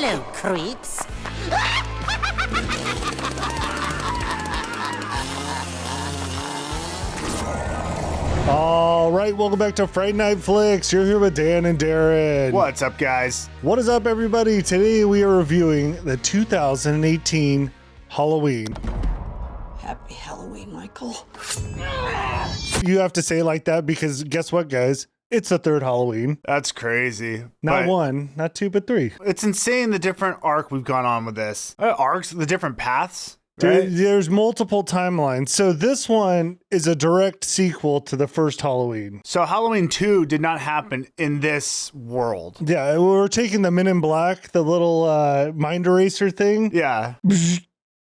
Hello, creeps. All right, welcome back to Fright Night Flicks. You're here with Dan and Darren. What's up, guys? What is up, everybody? Today we are reviewing the 2018 Halloween. Happy Halloween, Michael. You have to say it like that because guess what, guys? It's the third Halloween. That's crazy. Not one, not two, but three. It's insane the different arc we've gone on with this. Arcs, the different paths. Right? Right? There's multiple timelines. So this one is a direct sequel to the first Halloween. So Halloween 2 did not happen in this world. Yeah, we're taking the Men in Black, the little mind eraser thing. Yeah.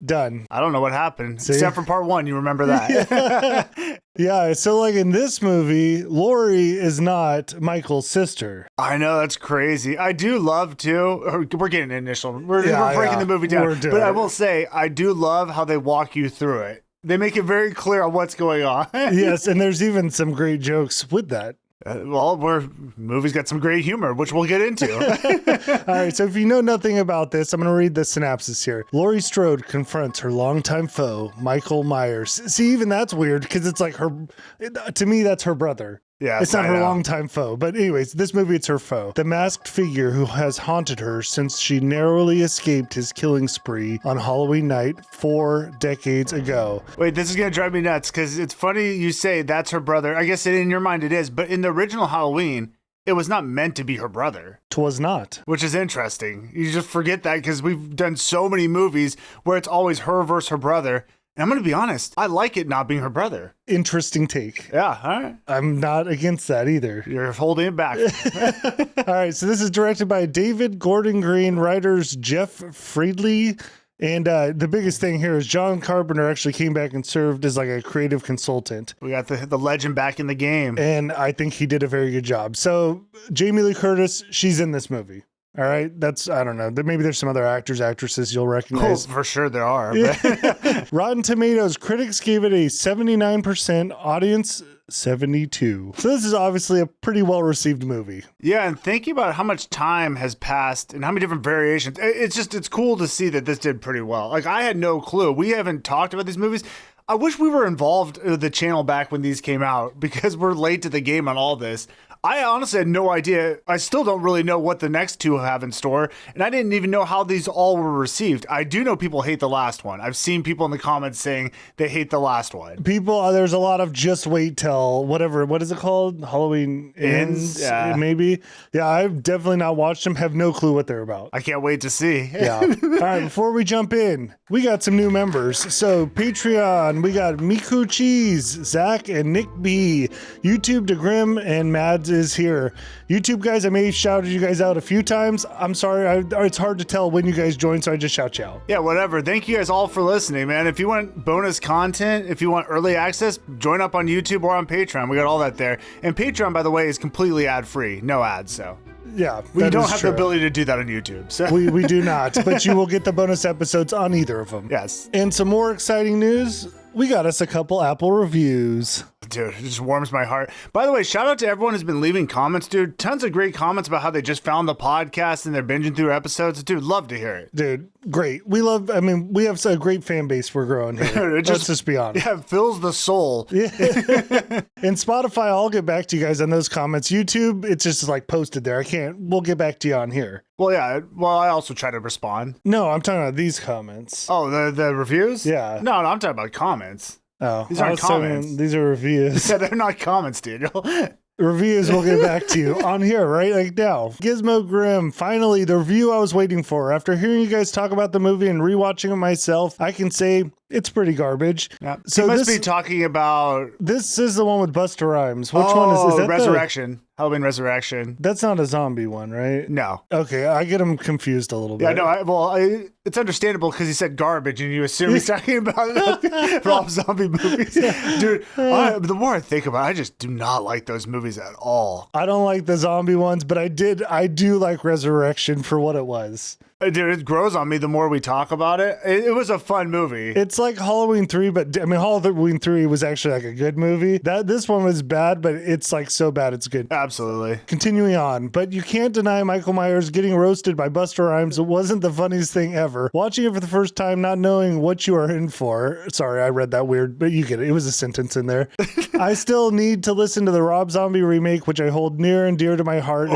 Done. I don't know what happened. See? Except for part 1, you remember that. Yeah, so like in this movie, Laurie is not Michael's sister. I know, that's crazy. I do love to. We're getting initial. We're breaking the movie down. But I will say, I do love how they walk you through it. They make it very clear on what's going on. Yes, and there's even some great jokes with that. Movie's got some great humor, which we'll get into. All right, so if you know nothing about this, I'm going to read the synopsis here. Laurie Strode confronts her longtime foe, Michael Myers. See, even that's weird because it's like to me, that's her brother. Yeah, it's not her longtime foe. But anyways, this movie, it's her foe. The masked figure who has haunted her since she narrowly escaped his killing spree on Halloween night 4 decades ago. Wait, this is going to drive me nuts because it's funny you say that's her brother. I guess in your mind it is. But in the original Halloween, it was not meant to be her brother. 'Twas not. Which is interesting. You just forget that because we've done so many movies where it's always her versus her brother. And I'm going to be honest, I like it not being her brother. Interesting take. Yeah, all right. I'm not against that either. You're holding it back. All right, so this is directed by David Gordon Green, writers Jeff Friedley, and the biggest thing here is John Carpenter actually came back and served as like a creative consultant. We got the legend back in the game. And I think he did a very good job. So Jamie Lee Curtis, she's in this movie. All right, I don't know. Maybe there's some other actors, actresses you'll recognize. Oh, for sure there are. But. Rotten Tomatoes, critics gave it a 79%, audience 72. So this is obviously a pretty well-received movie. Yeah, and thinking about how much time has passed and how many different variations, it's cool to see that this did pretty well. Like, I had no clue. We haven't talked about these movies. I wish we were involved with the channel back when these came out because we're late to the game on all this. I honestly had no idea. I still don't really know what the next two have in store, and I didn't even know how these all were received. I do know people hate the last one. I've seen people in the comments saying they hate the last one. There's a lot of just wait till whatever. What is it called? Halloween Ends? Yeah. Maybe. Yeah, I've definitely not watched them. Have no clue what they're about. I can't wait to see. Yeah. All right, before we jump in, we got some new members. So Patreon, we got Miku Cheese, Zach, and Nick B. YouTube, DeGrim, and Mads is here. YouTube guys, I may have shouted you guys out a few times. I'm sorry, it's hard to tell when you guys join, so I just shout you out. Yeah, whatever. Thank you guys all for listening, man. If you want bonus content, if you want early access, join up on YouTube or on Patreon. We got all that there. And Patreon, by the way, is completely ad-free. No ads, so... Yeah, we don't have the ability to do that on YouTube. So. We do not, but you will get the bonus episodes on either of them. Yes. And some more exciting news, we got us a couple Apple reviews. Dude, it just warms my heart. By the way, shout out to everyone who's been leaving comments, dude. Tons of great comments about how they just found the podcast and they're binging through episodes. Dude, love to hear it. Dude, great. We have a great fan base we're growing here. Let's just be honest. Yeah, it fills the soul. Yeah. And Spotify, I'll get back to you guys on those comments. YouTube, it's just like posted there. We'll get back to you on here. Well, yeah. Well, I also try to respond. No, I'm talking about these comments. Oh, the reviews? Yeah. No, I'm talking about comments. Oh, these aren't comments. These are reviews. Yeah, they're not comments, Daniel. Reviews, we'll get back to you on here right like now. Gizmo Grim, finally the review I was waiting for. After hearing you guys talk about the movie and rewatching it myself, I can say it's pretty garbage. Yeah. So you must be talking about... This is the one with Busta Rhymes. Which one is that? Resurrection. Halloween Resurrection. That's not a zombie one, right? No. Okay, I get him confused a little bit. Yeah, no, it's understandable because he said garbage and you assume he's talking about Rob Zombie movies. Dude, the more I think about it, I just do not like those movies at all. I don't like the zombie ones, but I do like Resurrection for what it was. Dude, it grows on me the more we talk about it. It was a fun movie. It's like Halloween 3, but I mean, Halloween 3 was actually like a good movie. This one was bad, but it's like so bad it's good. Absolutely. Continuing on, but you can't deny Michael Myers getting roasted by Busta Rhymes. It wasn't the funniest thing ever. Watching it for the first time, not knowing what you are in for. Sorry, I read that weird, but you get it. It was a sentence in there. I still need to listen to the Rob Zombie remake, which I hold near and dear to my heart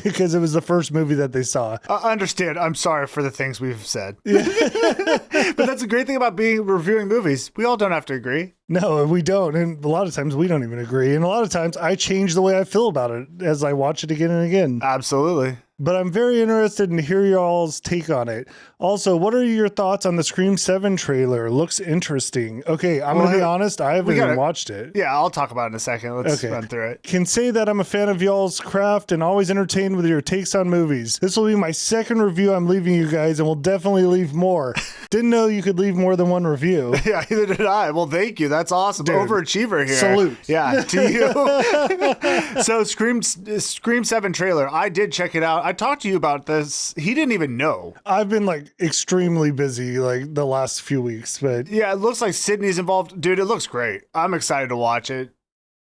because it was the first movie that they saw. I understand. I'm sorry for the things we've said. But that's a great thing about reviewing movies. We all don't have to agree. No, we don't. And a lot of times we don't even agree. And a lot of times I change the way I feel about it as I watch it again and again. Absolutely. But I'm very interested in hear y'all's take on it. Also, what are your thoughts on the Scream 7 trailer? Looks interesting. Okay, I'm going to be honest. I haven't even watched it. Yeah, I'll talk about it in a second. Let's run through it. Can say that I'm a fan of y'all's craft and always entertained with your takes on movies. This will be my second review I'm leaving you guys and will definitely leave more. Didn't know you could leave more than one review. Yeah, neither did I. Well, thank you. That's awesome. Dude, overachiever here. Salute. Yeah, to you. So Scream 7 trailer. I did check it out. I talked to you about this. He didn't even know. I've been like extremely busy like the last few weeks, but yeah, it looks like Sydney's involved. Dude, it looks great. I'm excited to watch it.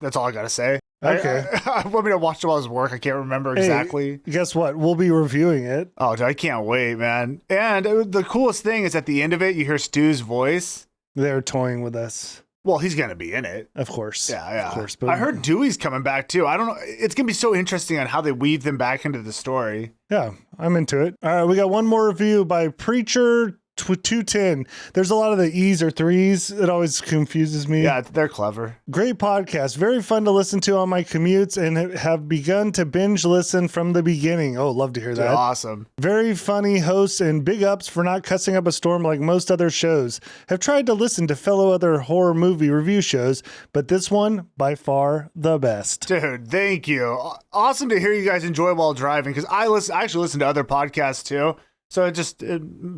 That's all I got to say. Okay. I mean, I watched it while I was at work. I can't remember exactly. Hey, guess what? We'll be reviewing it. Oh, dude, I can't wait, man. And the coolest thing is at the end of it, you hear Stu's voice. They're toying with us. Well, he's going to be in it. Of course. Yeah. Of course. But I heard Dewey's coming back too. I don't know. It's going to be so interesting on how they weave them back into the story. Yeah, I'm into it. All right, we got one more review by Preacher 210. There's a lot of the E's or threes. It always confuses me. Yeah, they're clever. Great podcast. Very fun to listen to on my commutes and have begun to binge listen from the beginning. Oh, love to hear that. Awesome. Very funny hosts and big ups for not cussing up a storm like most other shows. Have tried to listen to fellow other horror movie review shows, but this one, by far, the best. Dude, thank you. Awesome to hear you guys enjoy while driving because I actually listen to other podcasts too. So it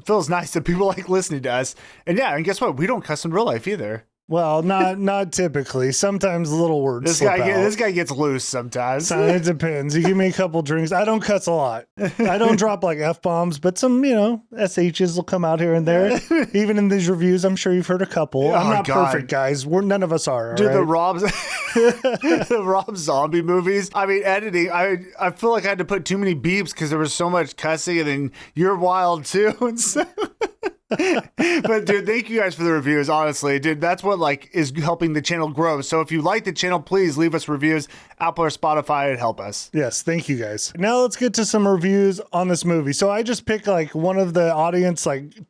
feels nice that people like listening to us. And yeah, and guess what? We don't cuss in real life either. Well, not typically. Sometimes little words slip out. This guy gets loose sometimes. So it depends. You give me a couple drinks. I don't cuss a lot. I don't drop like F-bombs, but some, SHs will come out here and there. Even in these reviews, I'm sure you've heard a couple. Oh, I'm not perfect, guys. None of us are. Dude, right? the Rob Zombie movies. I mean, editing. I feel like I had to put too many beeps because there was so much cussing, and then you're wild too. And so but dude, thank you guys for the reviews. Honestly, dude, that's what is helping the channel grow. So if you like the channel, please leave us reviews. Apple or Spotify, it'd help us. Yes, thank you guys. Now let's get to some reviews on this movie. So I just picked one of the audience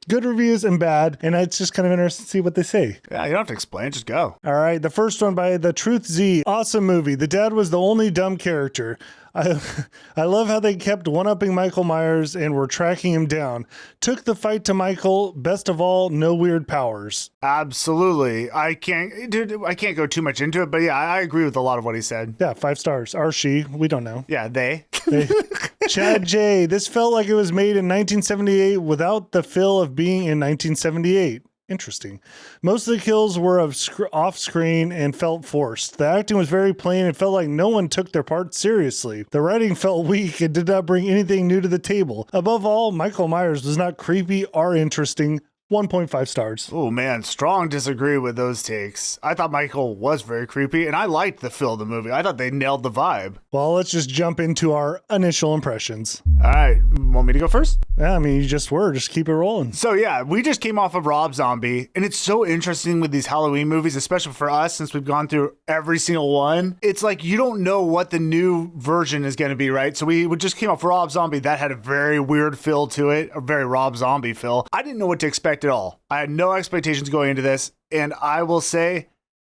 good reviews and bad, and it's just kind of interesting to see what they say. Yeah, you don't have to explain, just go. All right, the first one by The Truth Z. Awesome movie. The dad was the only dumb character. I love how they kept one-upping Michael Myers and were tracking him down. Took the fight to Michael. Best of all, no weird powers. Absolutely. I can't go too much into it, but yeah, I agree with a lot of what he said. Yeah, 5 stars. Or she. We don't know. Yeah, they. Chad J. This felt like it was made in 1978 without the feel of being in 1978. Interesting. Most of the kills were off screen and felt forced. The acting was very plain and felt like no one took their part seriously. The writing felt weak and did not bring anything new to the table. Above all, Michael Myers was not creepy or interesting. 1.5 stars. Oh man, strong disagree with those takes. I thought Michael was very creepy, and I liked the feel of the movie. I thought they nailed the vibe. Well, let's just jump into our initial impressions. All right, want me to go first? Yeah, I mean, you just were. Just keep it rolling. So yeah, we just came off of Rob Zombie, and it's so interesting with these Halloween movies, especially for us, since we've gone through every single one. It's like you don't know what the new version is going to be, right? So we just came off Rob Zombie. That had a very weird feel to it, a very Rob Zombie feel. I didn't know what to expect at all. I had no expectations going into this, and I will say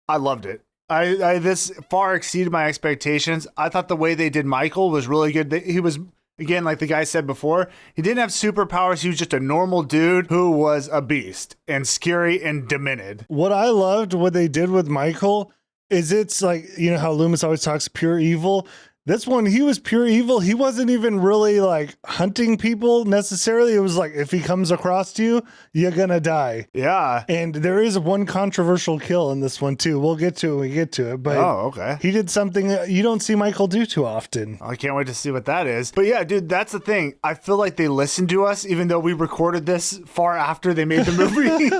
I loved it. I this far exceeded my expectations. I thought the way they did Michael was really good. He was, again, like the guy said before, he didn't have superpowers. He was just a normal dude who was a beast and scary and demented. What I loved what they did with Michael is it's like, how Loomis always talks pure evil. This one, he was pure evil. He wasn't even really like hunting people necessarily. It was like, if he comes across you, you're gonna die. Yeah. And there is one controversial kill in this one too. We'll get to it when we get to it. But okay. He did something that you don't see Michael do too often. I can't wait to see what that is. But yeah, dude, that's the thing. I feel like they listened to us, even though we recorded this far after they made the movie.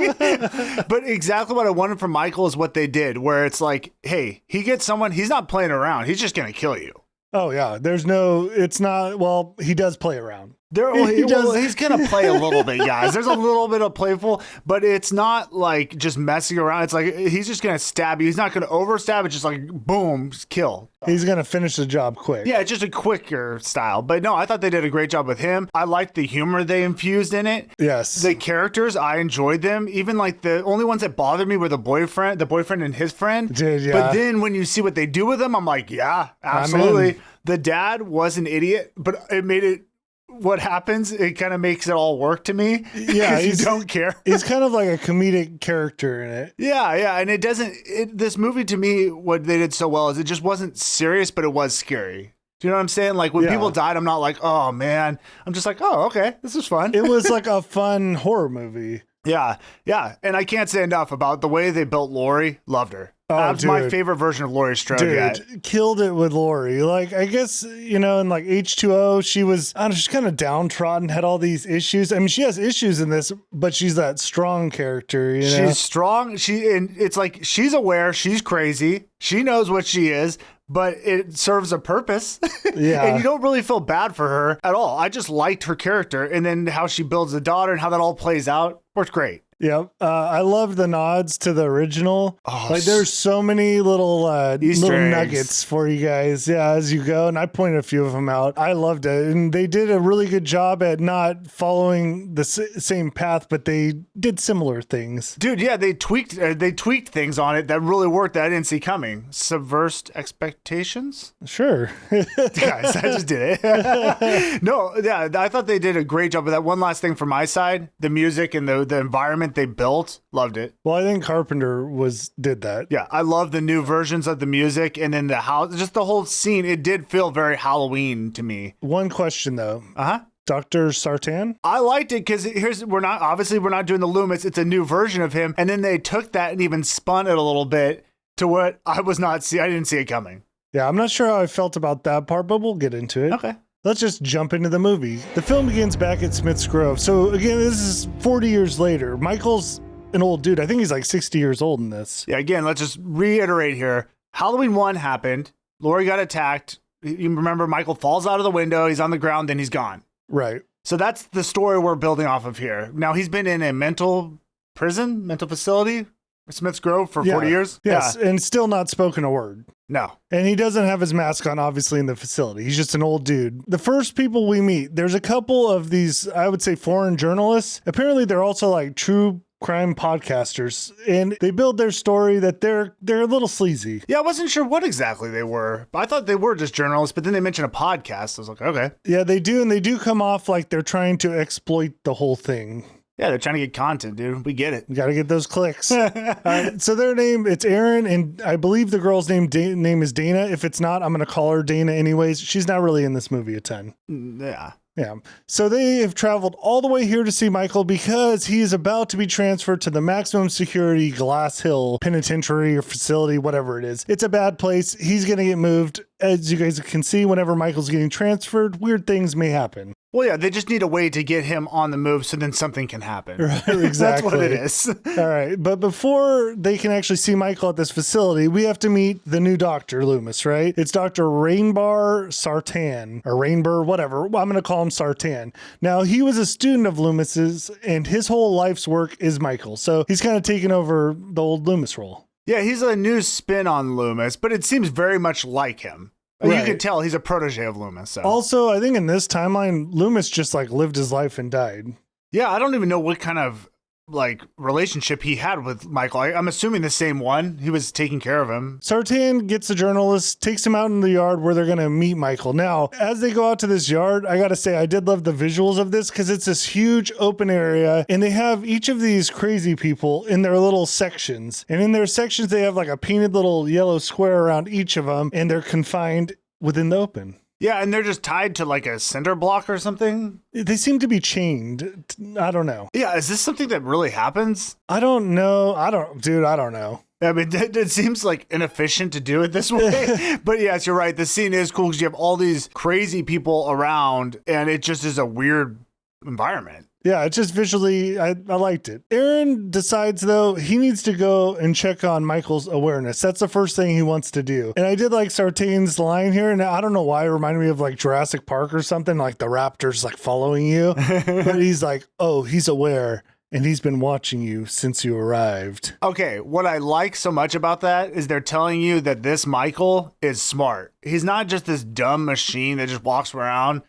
But exactly what I wanted from Michael is what they did, where it's like, hey, he gets someone, he's not playing around. He's just going to kill you. Oh, yeah. It's not, well, he does play around. He's going to play a little bit, guys. There's a little bit of playful, but it's not like just messing around. It's like he's just going to stab you. He's not going to overstab. It's just like, boom, kill. He's going to finish the job quick. Yeah, it's just a quicker style. But no, I thought they did a great job with him. I liked the humor they infused in it. Yes. The characters, I enjoyed them. Even like the only ones that bothered me were the boyfriend and his friend. Dude, yeah. But then when you see what they do with them, I'm like, yeah, absolutely. The dad was an idiot, but it made it, what happens, it kind of makes it all work to me. Yeah, you don't care. He's kind of like a comedic character in it. Yeah, and it doesn't. This movie to me, what they did so well is it just wasn't serious, but it was scary. Do you know what I'm saying? Like when people died, I'm not like, oh man. I'm just like, oh okay, this is fun. It was like a fun horror movie. Yeah, and I can't say enough about the way they built Laurie. Loved her. That's my favorite version of Laurie Strode yet. Killed it with Laurie. Like, I guess, in like H2O, she was, I don't know, she's kind of downtrodden, had all these issues. I mean, she has issues in this, but she's that strong character, you know? She's strong. And it's like, she's aware, she's crazy. She knows what she is, but it serves a purpose. Yeah. And you don't really feel bad for her at all. I just liked her character. And then how she builds the daughter and how that all plays out works great. Yep. I love the nods to the original. Oh, like there's so many little Easter eggs. nuggets for you guys. Yeah, as you go. And I pointed a few of them out. I loved it. And they did a really good job at not following the same path, but they did similar things. Dude, yeah, they tweaked things on it that really worked that I didn't see coming. Subversed expectations? Sure. Guys, I just did it. No, yeah, I thought they did a great job with that. One last thing from my side, the music and the environment they built, loved it. Well, I think Carpenter did that. Yeah, I love the new versions of the music and then the house, just the whole scene. It did feel very Halloween to me. One question though. Dr. Sartain? I liked it because we're not doing the Loomis. It's a new version of him. And then they took that and even spun it a little bit to what I didn't see it coming. Yeah, I'm not sure how I felt about that part, but we'll get into it. Okay. Let's just jump into the movie. The film begins back at Smith's Grove. So again, this is 40 years later. Michael's an old dude. I think he's like 60 years old in this. Yeah, again, let's just reiterate here. Halloween 1 happened. Laurie got attacked. You remember Michael falls out of the window. He's on the ground, then he's gone. Right. So that's the story we're building off of here. Now he's been in a mental facility, Smith's Grove for 40 years. Yes, and still not spoken a word. No. And he doesn't have his mask on, obviously, in the facility. He's just an old dude. The first people we meet, there's a couple of these, I would say, foreign journalists. Apparently, they're also like true crime podcasters, and they build their story that they're a little sleazy. Yeah, I wasn't sure what exactly they were. I thought they were just journalists, but then they mentioned a podcast. I was like, okay. Yeah, they do, and they do come off like they're trying to exploit the whole thing. Yeah, they're trying to get content, dude. We get it. You got to get those clicks. So their name, it's Aaron, and I believe the girl's name is Dana. If it's not, I'm going to call her Dana anyways. She's not really in this movie a ton. Yeah. Yeah. So they have traveled all the way here to see Michael because he is about to be transferred to the maximum security Glass Hill penitentiary or facility, whatever it is. It's a bad place. He's going to get moved. As you guys can see, whenever Michael's getting transferred, weird things may happen. Well, yeah, they just need a way to get him on the move so then something can happen. Right, exactly. That's what it is. All right. But before they can actually see Michael at this facility, we have to meet the new doctor, Loomis, right? It's Dr. Rainbar Sartain, or Rainbar, whatever. I'm going to call him Sartain. Now, he was a student of Loomis's, and his whole life's work is Michael. So he's kind of taken over the old Loomis role. Yeah, he's a new spin on Loomis, but it seems very much like him. Right. You can tell he's a protege of Loomis. So. Also, I think in this timeline, Loomis just like lived his life and died. Yeah, I don't even know what kind of like relationship he had with Michael. I'm assuming the same one. He was taking care of him. Sartain gets the journalist, takes him out in the yard where they're going to meet Michael. Now, as they go out to this yard, I got to say, I did love the visuals of this because it's this huge open area and they have each of these crazy people in their little sections. And in their sections, they have like a painted little yellow square around each of them and they're confined within the open. Yeah, and they're just tied to like a cinder block or something. They seem to be chained. I don't know. Yeah, is this something that really happens? I don't know. I don't know. I mean, it seems like inefficient to do it this way. But yes, you're right. The scene is cool because you have all these crazy people around and it just is a weird environment. Yeah, it's just visually, I liked it. Aaron decides, though, he needs to go and check on Michael's awareness. That's the first thing he wants to do. And I did like Sartain's line here, and I don't know why it reminded me of like Jurassic Park or something, like the raptors like following you. But he's like, oh, he's aware. And he's been watching you since you arrived. Okay, what I like so much about that is they're telling you that this Michael is smart. He's not just this dumb machine that just walks around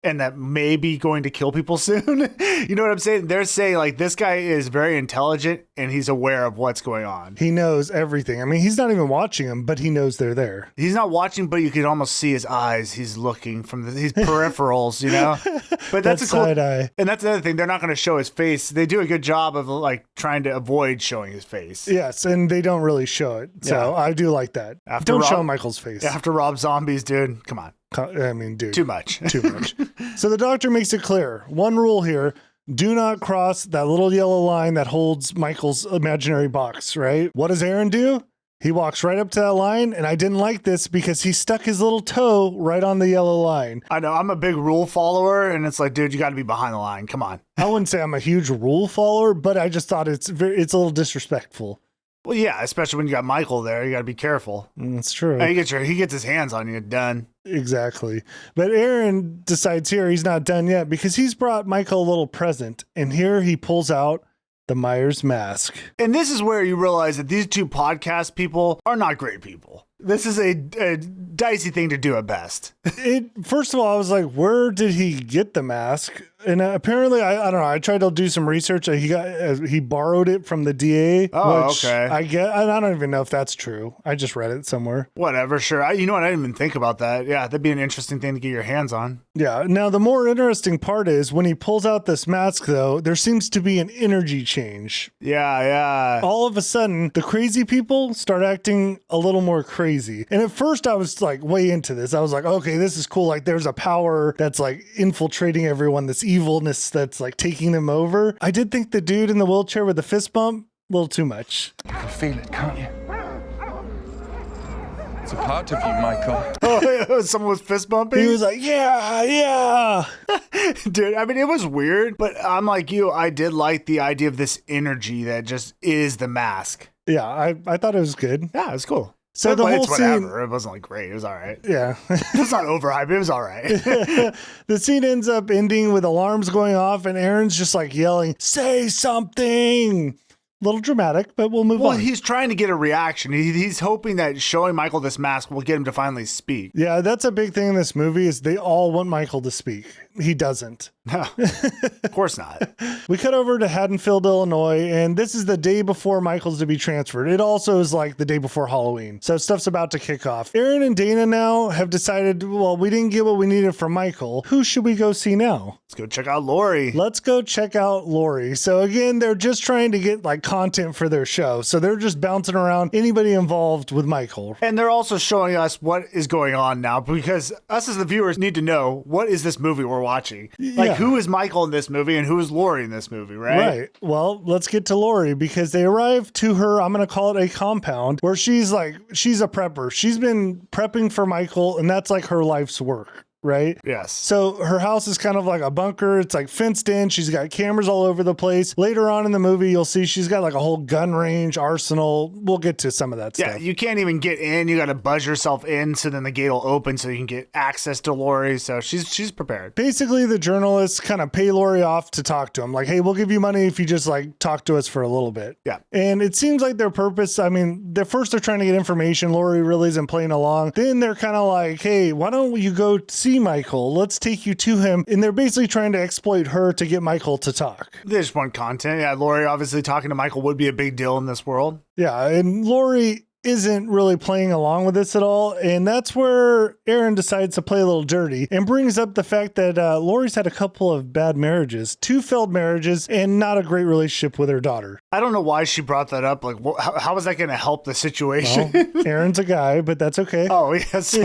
and that may be going to kill people soon. You know what I'm saying? They're saying like this guy is very intelligent and he's aware of what's going on. He knows everything. I mean, he's not even watching them, but he knows they're there. He's not watching, but you can almost see his eyes. He's looking from his peripherals, you know? But that's a cool side eye. And that's another thing. They're not going to show his face. They do a good job of like trying to avoid showing his face. Yes, and they don't really show it. So I do like that. Don't show Michael's face. After Rob Zombies, dude. Come on. I mean, dude. Too much. Too much. So the doctor makes it clear. One rule here. Do not cross that little yellow line that holds Michael's imaginary box, right? What does Aaron do? He walks right up to that line, and I didn't like this because he stuck his little toe right on the yellow line. I know. I'm a big rule follower, and it's like, dude, you got to be behind the line. Come on. I wouldn't say I'm a huge rule follower, but I just thought it's a little disrespectful. Well, yeah, especially when you got Michael there. You got to be careful. That's true. And he gets his hands on you. Done. Exactly. But Aaron decides here he's not done yet because he's brought Michael a little present. And here he pulls out the Myers mask. And this is where you realize that these two podcast people are not great people. This is a dicey thing to do at best. First of all, I was like, where did he get the mask? And apparently, I don't know. I tried to do some research. He borrowed it from the DA. Oh, which okay. I don't even know if that's true. I just read it somewhere. Whatever, sure. You know what? I didn't even think about that. Yeah, that'd be an interesting thing to get your hands on. Yeah. Now, the more interesting part is when he pulls out this mask, though, there seems to be an energy change. Yeah. All of a sudden, the crazy people start acting a little more crazy. And at first, I was like way into this. I was like, okay, this is cool. Like, there's a power that's like infiltrating everyone, this evilness that's like taking them over. I did think the dude in the wheelchair with the fist bump, a little too much. You can feel it, can't you? It's a part of you, Michael. Oh, someone was fist bumping? He was like, yeah. Dude, I mean, it was weird, but I'm like you. I did like the idea of this energy that just is the mask. Yeah, I thought it was good. Yeah, it was cool. So the whole scene, it wasn't like great. It was all right. Yeah. It's not overhyped. It was all right. The scene ends up ending with alarms going off and Aaron's just like yelling, say something. A little dramatic, but we'll move on. Well, he's trying to get a reaction. He's hoping that showing Michael this mask will get him to finally speak. Yeah, that's a big thing in this movie is they all want Michael to speak. He doesn't. No, of course not. We cut over to Haddonfield, Illinois, and this is the day before Michael's to be transferred. It also is like the day before Halloween. So stuff's about to kick off. Aaron and Dana now have decided, well, we didn't get what we needed from Michael. Who should we go see now? Let's go check out Laurie. Let's go check out Laurie. So again, they're just trying to get like content for their show. So they're just bouncing around anybody involved with Michael. And they're also showing us what is going on now because us as the viewers need to know what is this movie we're watching. Like who is Michael in this movie and who is Laurie in this movie, right? Right. Well, let's get to Laurie because they arrive to her, I'm going to call it a compound, where she's a prepper. She's been prepping for Michael and that's like her life's work. Right? Yes. So her house is kind of like a bunker. It's like fenced in. She's got cameras all over the place. Later on in the movie, you'll see she's got like a whole gun range, arsenal. We'll get to some of that stuff. Yeah, you can't even get in. You got to buzz yourself in so then the gate will open so you can get access to Laurie. So she's prepared. Basically, the journalists kind of pay Laurie off to talk to him. Like, hey, we'll give you money if you just like talk to us for a little bit. Yeah. And it seems like their purpose, I mean, they're trying to get information. Laurie really isn't playing along. Then they're kind of like, hey, why don't you go see Michael? Let's take you to him. And they're basically trying to exploit her to get Michael to talk. They just want content. Yeah, Laurie obviously talking to Michael would be a big deal in this world. Yeah, and Laurie isn't really playing along with this at all. And that's where Aaron decides to play a little dirty and brings up the fact that Laurie's had a couple of bad marriages, 2 failed marriages, and not a great relationship with her daughter. I don't know why she brought that up. Like, how is that going to help the situation? Well, Aaron's a guy, but that's okay. Oh, yes.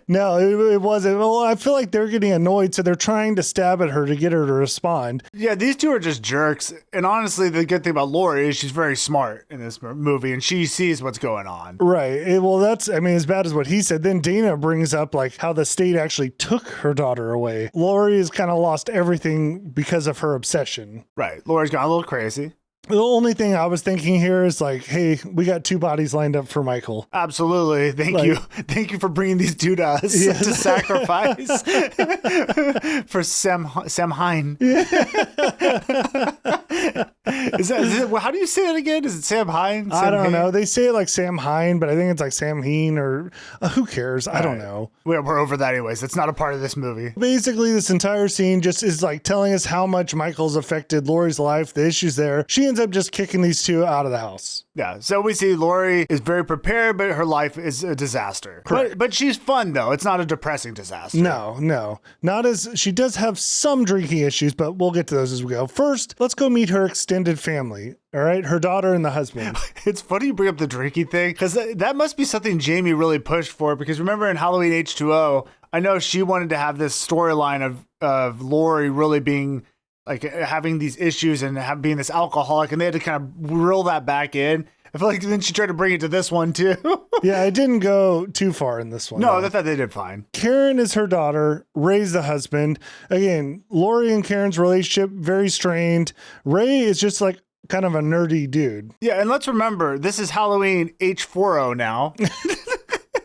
No, it wasn't. Well, I feel like they're getting annoyed, so they're trying to stab at her to get her to respond. Yeah, these two are just jerks. And honestly, the good thing about Laurie is she's very smart in this movie, and she sees what's going on. Right. Well, that's, I mean, as bad as what he said. Then Dana brings up like how the state actually took her daughter away. Laurie has kind of lost everything because of her obsession. Right. Laurie's gone a little crazy. The only thing I was thinking here is like, hey, we got 2 bodies lined up for Michael. Absolutely. Thank you. Thank you for bringing these two to us to sacrifice for Samhain. Is it, how do you say it again? Is it Samhain? I don't know. They say it like Sam Hine, but I think it's like Sam Heen or who cares? I don't know. We're over that anyways. It's not a part of this movie. Basically, this entire scene just is like telling us how much Michael's affected Laurie's life, the issues there. She ends up just kicking these 2 out of the house. Yeah, so we see Laurie is very prepared, but her life is a disaster. But she's fun, though. It's not a depressing disaster. No. Not as, she does have some drinking issues, but we'll get to those as we go. First, let's go meet her extended family. All right, her daughter and the husband. It's funny you bring up the drinking thing, because that must be something Jamie really pushed for, because remember in Halloween H2O, I know she wanted to have this storyline of Laurie really being like having these issues and being this alcoholic, and they had to kind of reel that back in. I feel like then she tried to bring it to this one too. Yeah, it didn't go too far in this one. No, I thought they did fine. Karen is her daughter. Ray's the husband. Again, Laurie and Karen's relationship, very strained. Ray is just like kind of a nerdy dude. Yeah, and let's remember, this is Halloween H40 now.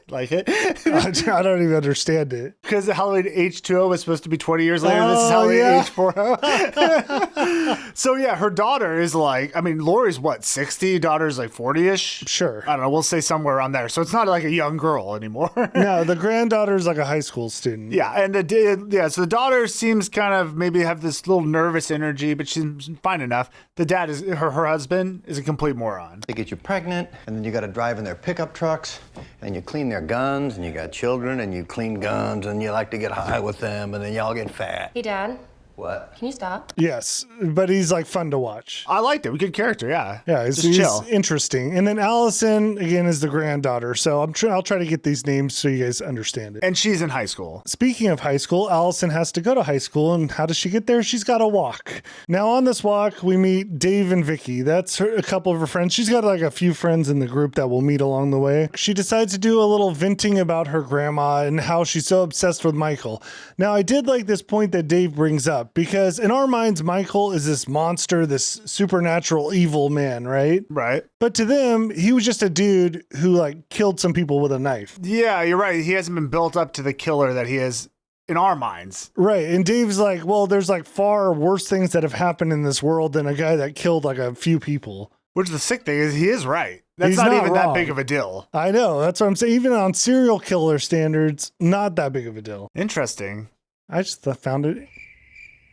Like it? I don't even understand it. Because Halloween H2O was supposed to be 20 years later. This is Halloween H40. So yeah, her daughter is like, I mean, Laurie's what, 60? Daughter's like 40-ish? Sure. I don't know. We'll say somewhere around there. So it's not like a young girl anymore. No, the granddaughter is like a high school student. Yeah, and so the daughter seems kind of maybe have this little nervous energy, but she's fine enough. The dad is, her husband is a complete moron. They get you pregnant, and then you got to drive in their pickup trucks, and you clean their guns, and you got children, and you clean guns, and you like to get high with them, and then y'all get fat. Hey, Dad. What? Can you stop? Yes, but he's like fun to watch. I liked him. Good character, yeah. Yeah, he's chill. Interesting. And then Allison, again, is the granddaughter. So I'll try to get these names so you guys understand it. And she's in high school. Speaking of high school, Allison has to go to high school. And how does she get there? She's got to walk. Now on this walk, we meet Dave and Vicky. That's a couple of her friends. She's got like a few friends in the group that we'll meet along the way. She decides to do a little venting about her grandma and how she's so obsessed with Michael. Now, I did like this point that Dave brings up because in our minds, Michael is this monster, this supernatural evil man, right? Right. But to them, he was just a dude who like killed some people with a knife. Yeah, you're right. He hasn't been built up to the killer that he is in our minds. Right. And Dave's like, well, there's like far worse things that have happened in this world than a guy that killed like a few people. Which the sick thing is, he is right. That's He's not not even wrong. that big of a deal. I know. That's what I'm saying. Even on serial killer standards, not that big of a deal. Interesting. I just found it.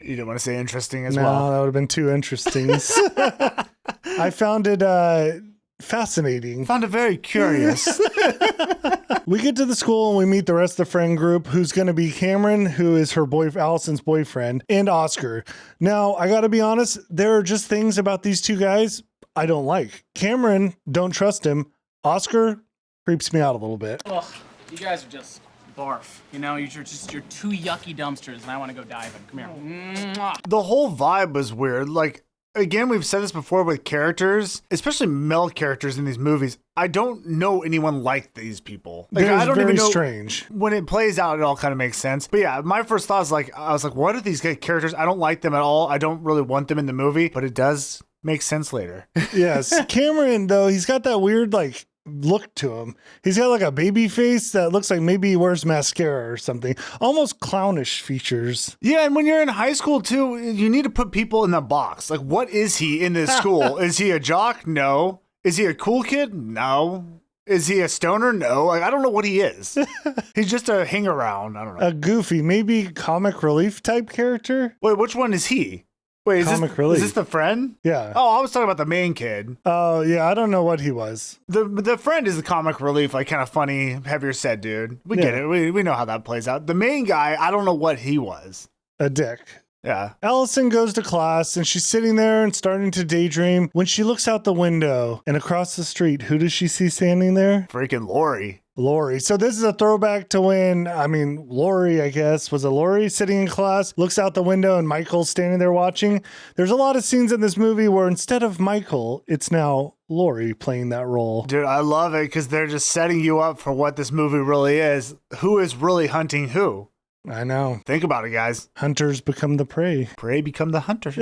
You didn't want to say interesting as No, well. that would have been too interesting. I found it fascinating. Found it very curious. We get to the school and we meet the rest of the friend group, who's going to be Cameron, who is her Allison's boyfriend, and Oscar. Now, I got to be honest, there are just things about these two guys I don't like. Cameron, don't trust him. Oscar creeps me out a little bit. Ugh, you guys are just barf. You know, you're two yucky dumpsters, and I want to go diving. Come here. Mwah. The whole vibe was weird. Like, again, we've said this before with characters, especially male characters in these movies. I don't know anyone like these people. Like, They're I don't very even know. strange. When it plays out, it all kind of makes sense. But yeah, my first thought is like, I was like, what are these characters? I don't like them at all. I don't really want them in the movie, but it does make sense later. Yes. Cameron, though, he's got that weird, like, look to him. He's got like a baby face that looks like maybe he wears mascara or something. Almost clownish features. Yeah, and when you're in high school too, you need to put people in the box. Like, what is he in this school? Is he a jock? No. Is he a cool kid? No. Is he a stoner? No. Like, I don't know what he is. He's just a hang around. I don't know. A goofy, maybe comic relief type character. Wait, which one is he? Wait, Comic relief. Is this the friend? Yeah. Oh, I was talking about the main kid. Oh, yeah. I don't know what he was. The friend is the comic relief, like kind of funny, heavier set dude. We get it. We know how that plays out. The main guy, I don't know what he was. A dick. Yeah. Allison goes to class and she's sitting there and starting to daydream when she looks out the window and across the street, who does she see standing there? Freaking Laurie. Laurie. So this is a throwback to when, Laurie, I guess, was it Laurie sitting in class, looks out the window and Michael's standing there watching. There's a lot of scenes in this movie where instead of Michael, it's now Laurie playing that role. Dude, I love it because they're just setting you up for what this movie really is. Who is really hunting who? I know. Think about it, guys. Hunters become the prey. Prey become the hunter.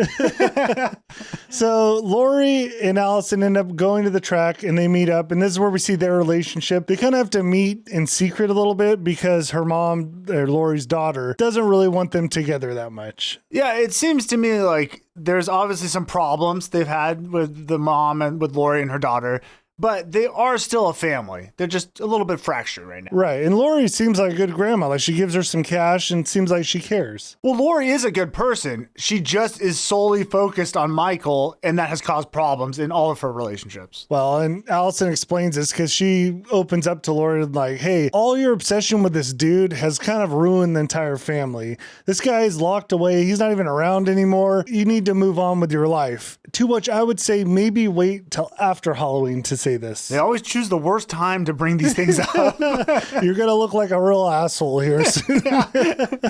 So Laurie and Allison end up going to the track and they meet up. And this is where we see their relationship. They kind of have to meet in secret a little bit because her mom, or Laurie's daughter, doesn't really want them together that much. Yeah, it seems to me like there's obviously some problems they've had with the mom and with Laurie and her daughter. But they are still a family. They're just a little bit fractured right now. Right. And Laurie seems like a good grandma. Like she gives her some cash and seems like she cares. Well, Laurie is a good person. She just is solely focused on Michael, and that has caused problems in all of her relationships. Well, and Allison explains this because she opens up to Laurie like, hey, all your obsession with this dude has kind of ruined the entire family. This guy is locked away. He's not even around anymore. You need to move on with your life. To which I would say maybe wait till after Halloween to say this. They always choose the worst time to bring these things up. You're going to look like a real asshole here soon.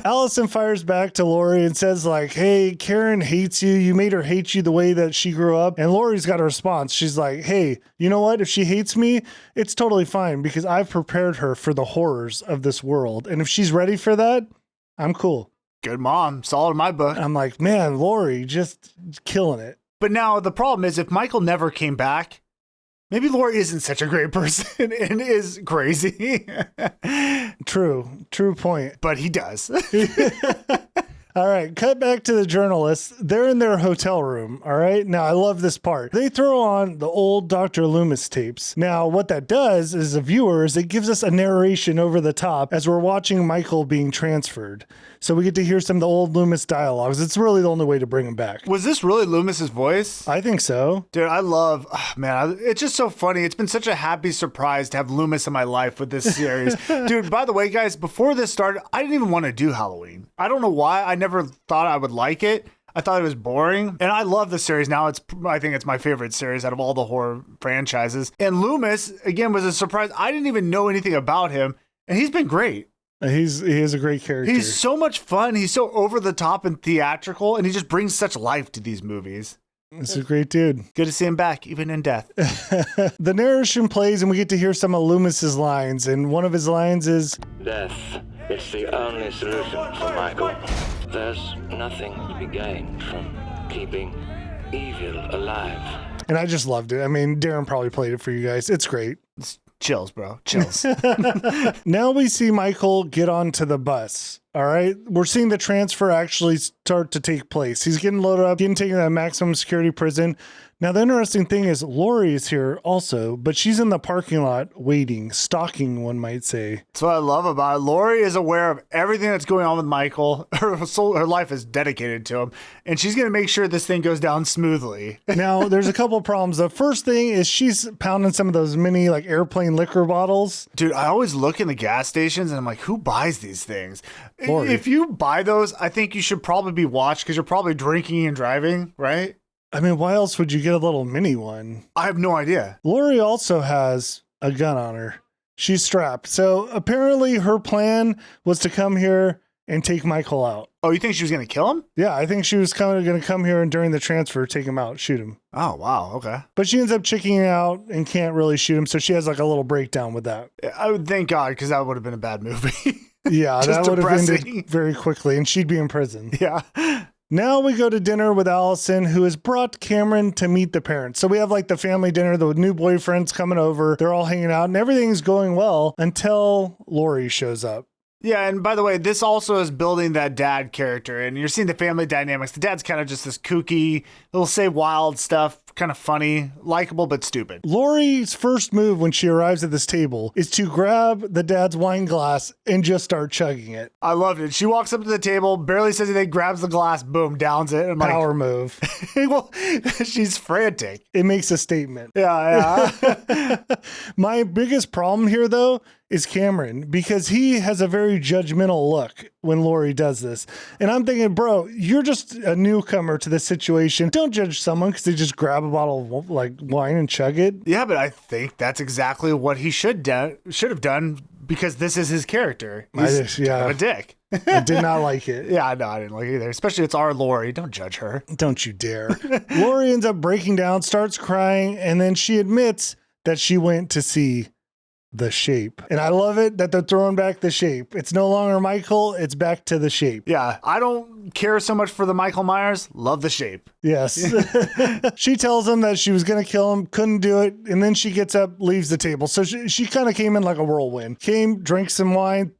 Allison fires back to Laurie and says like, hey, Karen hates you. You made her hate you the way that she grew up. And Laurie's got a response. She's like, hey, you know what? If she hates me, it's totally fine because I've prepared her for the horrors of this world. And if she's ready for that, I'm cool. Good mom. Solid in my book. I'm like, man, Laurie just killing it. But now the problem is if Michael never came back, maybe Laurie isn't such a great person and is crazy. True point. But he does. All right, cut back to the journalists. They're in their hotel room, all right? Now, I love this part. They throw on the old Dr. Loomis tapes. Now, what that does as a viewer is it gives us a narration over the top as we're watching Michael being transferred. So we get to hear some of the old Loomis dialogues. It's really the only way to bring him back. Was this really Loomis's voice? I think so. Dude, I love, it's just so funny. It's been such a happy surprise to have Loomis in my life with this series. Dude, by the way, guys, before this started, I didn't even want to do Halloween. I don't know why. I never thought I would like it. I thought it was boring. And I love the series now. I think it's my favorite series out of all the horror franchises. And Loomis, again, was a surprise. I didn't even know anything about him. And he's been great. He is a great character. He's so much fun. He's so over the top and theatrical. And he just brings such life to these movies. He's a great dude. Good to see him back, even in death. The narration plays and we get to hear some of Loomis's lines. And one of his lines is, death. It's the only solution for Michael. There's nothing to be gained from keeping evil alive. And I just loved it. I mean, Darren probably played it for you guys. It's great. It's chills, bro. Chills. Now we see Michael get onto the bus. All right. We're seeing the transfer actually start to take place. He's getting loaded up, getting taken to a maximum security prison. Now, the interesting thing is Laurie is here also, but she's in the parking lot waiting, stalking, one might say. That's what I love about it. Laurie is aware of everything that's going on with Michael. Her life is dedicated to him, and she's going to make sure this thing goes down smoothly. Now, there's a couple of problems. The first thing is she's pounding some of those mini like airplane liquor bottles. Dude, I always look in the gas stations, and I'm like, who buys these things? Laurie. If you buy those, I think you should probably be watched because you're probably drinking and driving, right? I mean, why else would you get a little mini one? I have no idea. Laurie also has a gun on her. She's strapped. So apparently her plan was to come here and take Michael out. Oh, you think she was going to kill him? Yeah, I think she was going to come here and during the transfer, take him out, shoot him. Oh, wow. Okay. But she ends up chickening out and can't really shoot him. So she has like a little breakdown with that. I would thank God because that would have been a bad movie. Yeah, Just that would have depressing. ended very quickly and she'd be in prison. Yeah. Now we go to dinner with Allison, who has brought Cameron to meet the parents. So we have like the family dinner, the new boyfriend's coming over. They're all hanging out and everything's going well until Laurie shows up. Yeah, and by the way, this also is building that dad character, and you're seeing the family dynamics. The dad's kind of just this kooky, he'll say wild stuff, kind of funny, likable, but stupid. Laurie's first move when she arrives at this table is to grab the dad's wine glass and just start chugging it. I loved it. She walks up to the table, barely says anything, grabs the glass, boom, downs it. I'm Power move. well, she's frantic. It makes a statement. Yeah. My biggest problem here, though, is Cameron, because he has a very judgmental look when Laurie does this. And I'm thinking, bro, you're just a newcomer to this situation. Don't judge someone because they just grab a bottle of like wine and chug it. Yeah, but I think that's exactly what he should have done because this is his character. He's kind of a dick. I did not like it. Yeah, no, I didn't like it either. Especially it's our Laurie. Don't judge her. Don't you dare. Laurie ends up breaking down, starts crying, and then she admits that she went to see the Shape. And I love it that they're throwing back the Shape. It's no longer Michael, it's back to the Shape. Yeah, I don't care so much for the Michael Myers. Love the Shape. Yes. She tells him that she was going to kill him, couldn't do it, and then she gets up, leaves the table. So she kind of came in like a whirlwind. Came, drank some wine,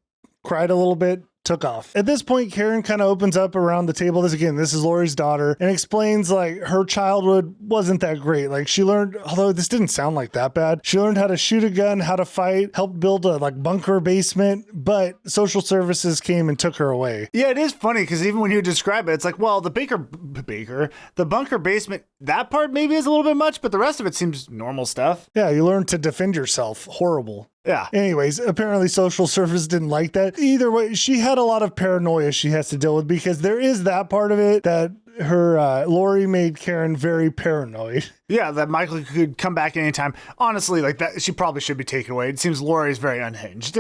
cried a little bit, took off. At this point, Karen kind of opens up around the table. This is Laurie's daughter, and explains like her childhood wasn't that great. Like she learned, although this didn't sound like that bad, she learned how to shoot a gun, how to fight, helped build a like bunker basement, but social services came and took her away. Yeah, it is funny because even when you describe it, it's like, well, the bunker basement, that part maybe is a little bit much, but the rest of it seems normal stuff. Yeah, you learn to defend yourself. Horrible. Yeah. Anyways, apparently social service didn't like that. Either way, she had a lot of paranoia she has to deal with because there is that part of it that her Laurie made Karen very paranoid. Yeah, that Michael could come back anytime. Honestly, like that, she probably should be taken away. It seems Laurie's very unhinged.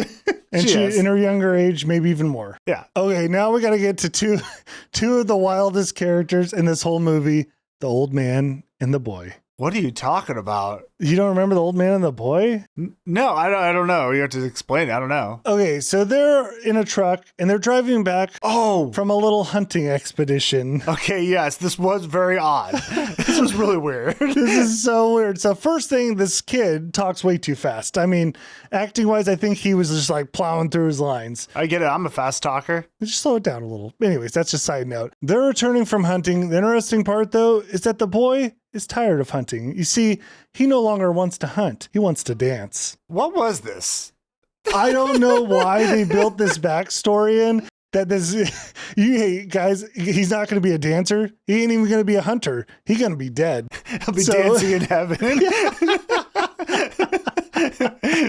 And she in her younger age, maybe even more. Yeah. Okay, now we got to get to two of the wildest characters in this whole movie, the old man and the boy. What are you talking about? You don't remember the old man and the boy? No, I don't know. You have to explain it. I don't know. Okay, so they're in a truck and they're driving back from a little hunting expedition. Okay, yes, this was very odd. This was really weird. This is so weird. So first thing, this kid talks way too fast. I mean, acting wise, I think he was just like plowing through his lines. I get it. I'm a fast talker. Just slow it down a little. Anyways, that's just a side note. They're returning from hunting. The interesting part, though, is that the boy is tired of hunting. You see, he no longer wants to hunt. He wants to dance. What was this? I don't know why they built this backstory in that hey guys, he's not going to be a dancer. He ain't even going to be a hunter. He's going to be dead. He'll be dancing in heaven.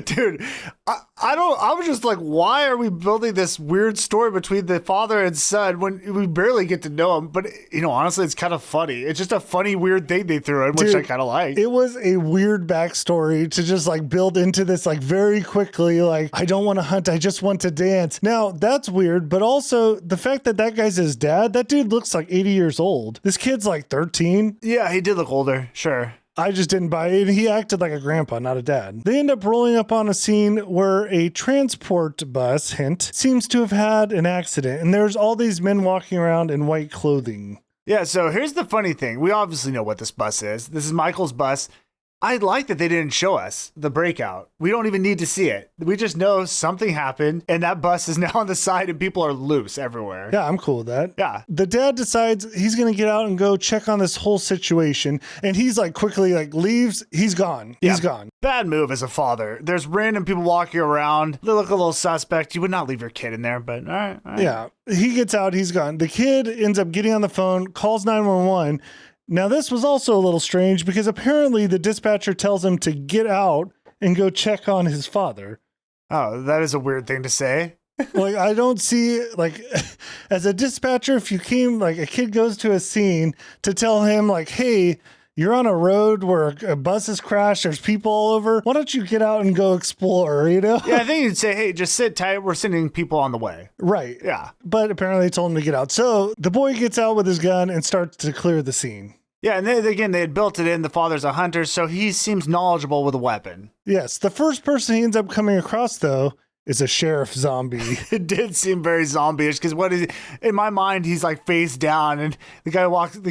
Dude, I was just like, why are we building this weird story between the father and son when we barely get to know him? But, honestly, it's kind of funny. It's just a funny, weird thing they threw in, which I kind of like. It was a weird backstory to just like build into this like very quickly, like, I don't want to hunt. I just want to dance. Now, that's weird. But also the fact that guy's his dad, that dude looks like 80 years old. This kid's like 13. Yeah, he did look older. Sure. I just didn't buy it. He acted like a grandpa, not a dad. They end up rolling up on a scene where a transport bus, hint, seems to have had an accident. And there's all these men walking around in white clothing. Yeah, so here's the funny thing. We obviously know what this bus is. This is Michael's bus. I like that they didn't show us the breakout. We don't even need to see it. We just know something happened and that bus is now on the side and people are loose everywhere. Yeah, I'm cool with that. Yeah. The dad decides he's going to get out and go check on this whole situation. And he's like quickly like leaves. He's gone. He's gone. Bad move as a father. There's random people walking around. They look a little suspect. You would not leave your kid in there, but all right. Yeah. He gets out. He's gone. The kid ends up getting on the phone, calls 911. Now, this was also a little strange because apparently the dispatcher tells him to get out and go check on his father. Oh, that is a weird thing to say. Like, I don't see, like, as a dispatcher, if you came, like, a kid goes to a scene to tell him, like, hey, you're on a road where a bus has crashed, there's people all over. Why don't you get out and go explore, Yeah, I think you'd say, hey, just sit tight. We're sending people on the way. Right. Yeah. But apparently they told him to get out. So the boy gets out with his gun and starts to clear the scene. Yeah, and they had built it in. The father's a hunter, so he seems knowledgeable with a weapon. Yes. The first person he ends up coming across, though, is a sheriff zombie. It did seem very zombie-ish because in my mind, he's like face down and the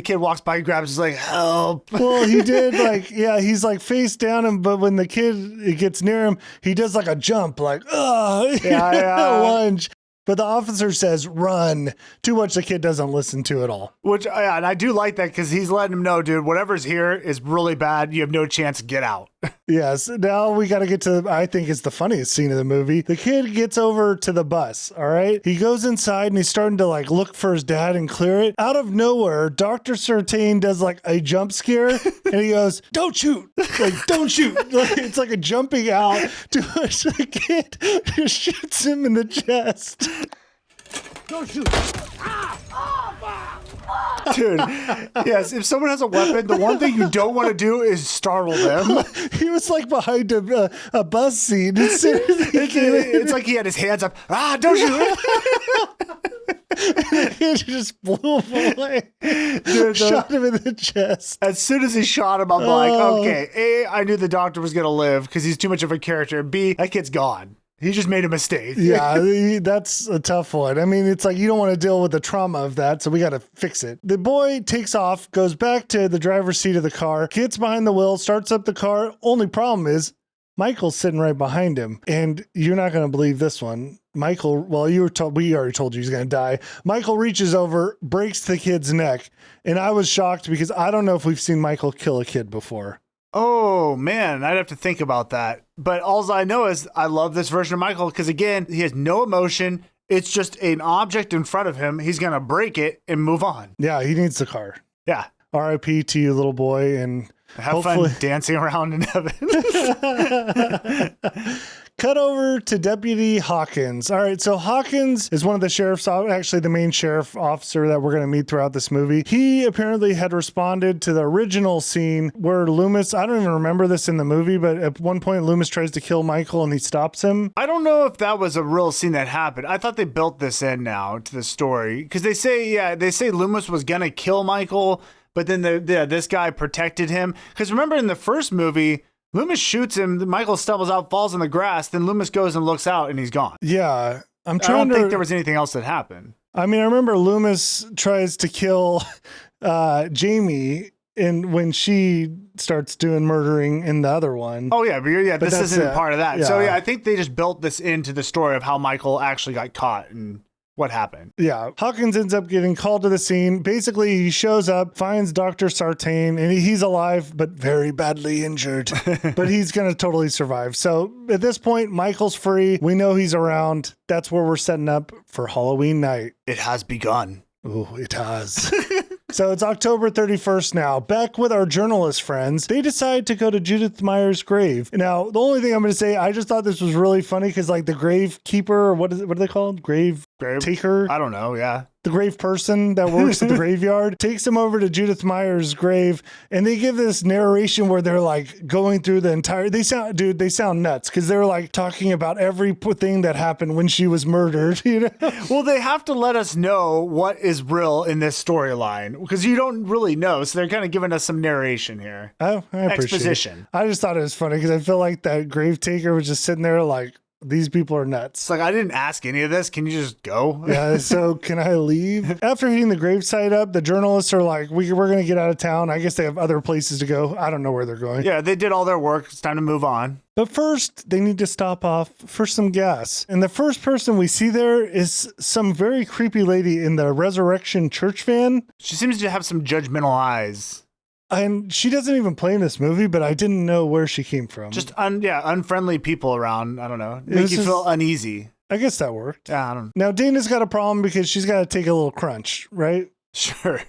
kid walks by and grabs, he's like, help. Well, he did he's like face down, but when the kid gets near him, he does like a jump, like, lunge. But the officer says, run, to which the kid doesn't listen to at all. Which, yeah, and I do like that because he's letting him know, dude, whatever's here is really bad. You have no chance. Get out. Yes. Now we got to get to, I think it's the funniest scene of the movie. The kid gets over to the bus. All right. He goes inside and he's starting to like look for his dad and clear it. Out of nowhere, Dr. Sartain does like a jump scare and he goes, don't shoot. Like, don't shoot. Like, it's like a jumping out to which the kid just shoots him in the chest. Don't shoot. Dude, yes, if someone has a weapon, the one thing you don't want to do is startle them. He was like behind a bus seat. It's like he had his hands up. Don't shoot. He just blew him away. Dude, shot him in the chest. As soon as he shot him, I'm like, okay, A, I knew the doctor was going to live because he's too much of a character. B, that kid's gone. He just made a mistake. Yeah, that's a tough one. I mean, it's like you don't want to deal with the trauma of that, so we got to fix it. The boy takes off, goes back to the driver's seat of the car, gets behind the wheel, starts up the car. Only problem is Michael's sitting right behind him. And you're not going to believe this one. Michael, well, we already told you he's going to die. Michael reaches over, breaks the kid's neck. And I was shocked because I don't know if we've seen Michael kill a kid before. Oh, man, I'd have to think about that. But all I know is I love this version of Michael because, again, he has no emotion. It's just an object in front of him. He's going to break it and move on. Yeah, he needs the car. Yeah. R.I.P. to you, little boy. And have fun dancing around in heaven. Cut over to Deputy Hawkins. All right, so Hawkins is one of the sheriffs, actually the main sheriff officer that we're going to meet throughout this movie. He apparently had responded to the original scene where Loomis, I don't even remember this in the movie, but at one point Loomis tries to kill Michael and he stops him. I don't know if that was a real scene that happened. I thought they built this in now to the story because they say Loomis was going to kill Michael, but then this guy protected him. Because remember in the first movie, Loomis shoots him, Michael stumbles out, falls in the grass, then Loomis goes and looks out and he's gone. Yeah. I don't think there was anything else that happened. I mean, I remember Loomis tries to kill Jamie when she starts doing murdering in the other one. Oh, yeah, but this isn't part of that. Yeah. So, yeah, I think they just built this into the story of how Michael actually got caught and what happened. Yeah. Hawkins ends up getting called to the scene. Basically, he shows up, finds Dr. Sartain, and he's alive, but very badly injured. But he's going to totally survive. So at this point, Michael's free. We know he's around. That's where we're setting up for Halloween night. It has begun. Oh, it has. So it's October 31st now. Back with our journalist friends, they decide to go to Judith Meyer's grave. Now, the only thing I'm going to say, I just thought this was really funny because like the grave keeper, or what are they called? Grave taker? I don't know, yeah. The grave person that works at the graveyard takes him over to Judith Meyer's grave, and they give this narration where they're like going through the entire. They sound nuts because they're like talking about every thing that happened when she was murdered. You know? Well, they have to let us know what is real in this storyline because you don't really know. So they're kind of giving us some narration here. Oh, I appreciate exposition. It. I just thought it was funny because I feel like that grave taker was just sitting there like, these people are nuts. It's like, I didn't ask any of this. Can you just go? Yeah, so can I leave? After hitting the gravesite up, the journalists are like, we're going to get out of town. I guess they have other places to go. I don't know where they're going. Yeah, they did all their work. It's time to move on. But first, they need to stop off for some gas. And the first person we see there is some very creepy lady in the Resurrection Church van. She seems to have some judgmental eyes. And she doesn't even play in this movie, but I didn't know where she came from. Just unfriendly people around. I don't know. Make you feel uneasy. I guess that worked. Yeah, I don't know. Now, Dana's got a problem because she's got to take a little crunch, right? Sure.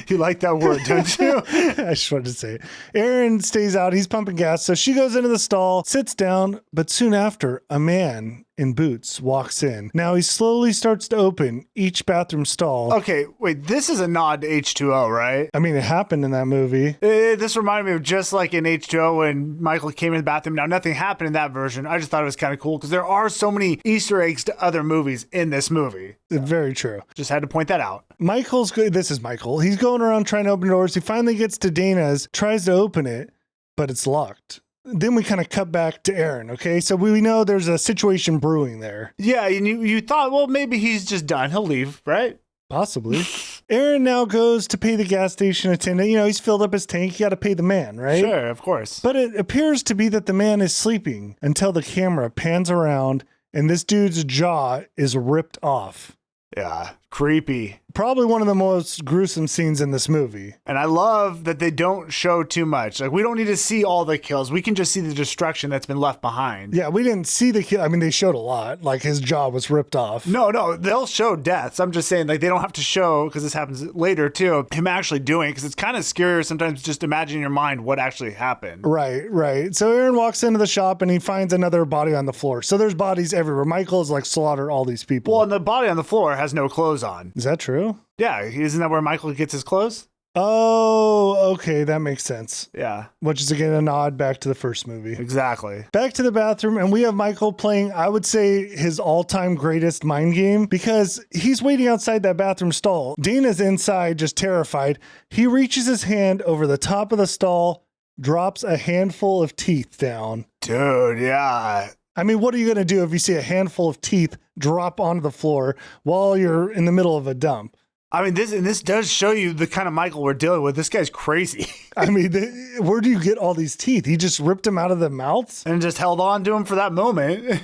You like that word, don't you? I just wanted to say it. Aaron stays out. He's pumping gas. So she goes into the stall, sits down, but soon after, a man in boots walks in. Now he slowly starts to open each bathroom stall. Okay, wait, this is a nod to H2O, right? I mean, it happened in that movie. This reminded me of just like in H2O when Michael came in the bathroom. Now, nothing happened in that version. I just thought it was kind of cool because there are so many Easter eggs to other movies in this movie. Very true. Just had to point that out. This is Michael. He's going around trying to open doors. He finally gets to Dana's, tries to open it, but it's locked. Then we kind of cut back to Aaron, okay? So we know there's a situation brewing there. Yeah, and you thought, well, maybe he's just done. He'll leave, right? Possibly. Aaron now goes to pay the gas station attendant. You know, he's filled up his tank. You got to pay the man, right? Sure, of course. But it appears to be that the man is sleeping until the camera pans around and this dude's jaw is ripped off. Yeah, creepy. Probably one of the most gruesome scenes in this movie. And I love that they don't show too much. Like, we don't need to see all the kills. We can just see the destruction that's been left behind. Yeah, we didn't see the kill. I mean, they showed a lot. Like, his jaw was ripped off. No, they'll show deaths. I'm just saying, like, they don't have to show, because this happens later, too, him actually doing it, because it's kind of scarier sometimes just imagine in your mind what actually happened. Right. So Aaron walks into the shop, and he finds another body on the floor. So there's bodies everywhere. Michael is, like, slaughtered all these people. Well, and the body on the floor has no clothes on. Is that true? Yeah, isn't that where Michael gets his clothes? Oh, okay, that makes sense. Yeah. Which is, again, a nod back to the first movie. Exactly. Back to the bathroom, and we have Michael playing, I would say, his all-time greatest mind game, because he's waiting outside that bathroom stall. Dana's inside, just terrified. He reaches his hand over the top of the stall, drops a handful of teeth down. Dude, yeah. I mean, what are you going to do if you see a handful of teeth drop onto the floor while you're in the middle of a dump? I mean, this does show you the kind of Michael we're dealing with. This guy's crazy. I mean, where do you get all these teeth? He just ripped them out of the mouths? And just held on to him for that moment.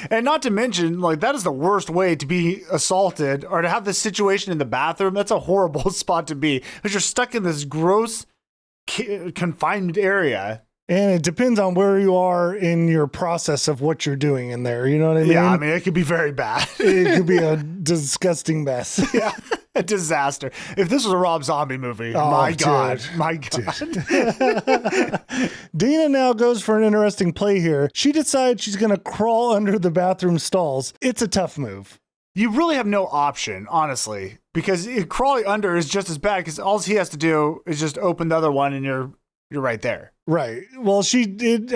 And not to mention, like, that is the worst way to be assaulted or to have this situation in the bathroom. That's a horrible spot to be because you're stuck in this gross, confined area. And it depends on where you are in your process of what you're doing in there. You know what I mean? Yeah, I mean, it could be very bad. It could be a disgusting mess. Yeah, a disaster. If this was a Rob Zombie movie, my God. Dana now goes for an interesting play here. She decides she's going to crawl under the bathroom stalls. It's a tough move. You really have no option, honestly, because crawling under is just as bad because all he has to do is just open the other one and you're right there. Right. Well, I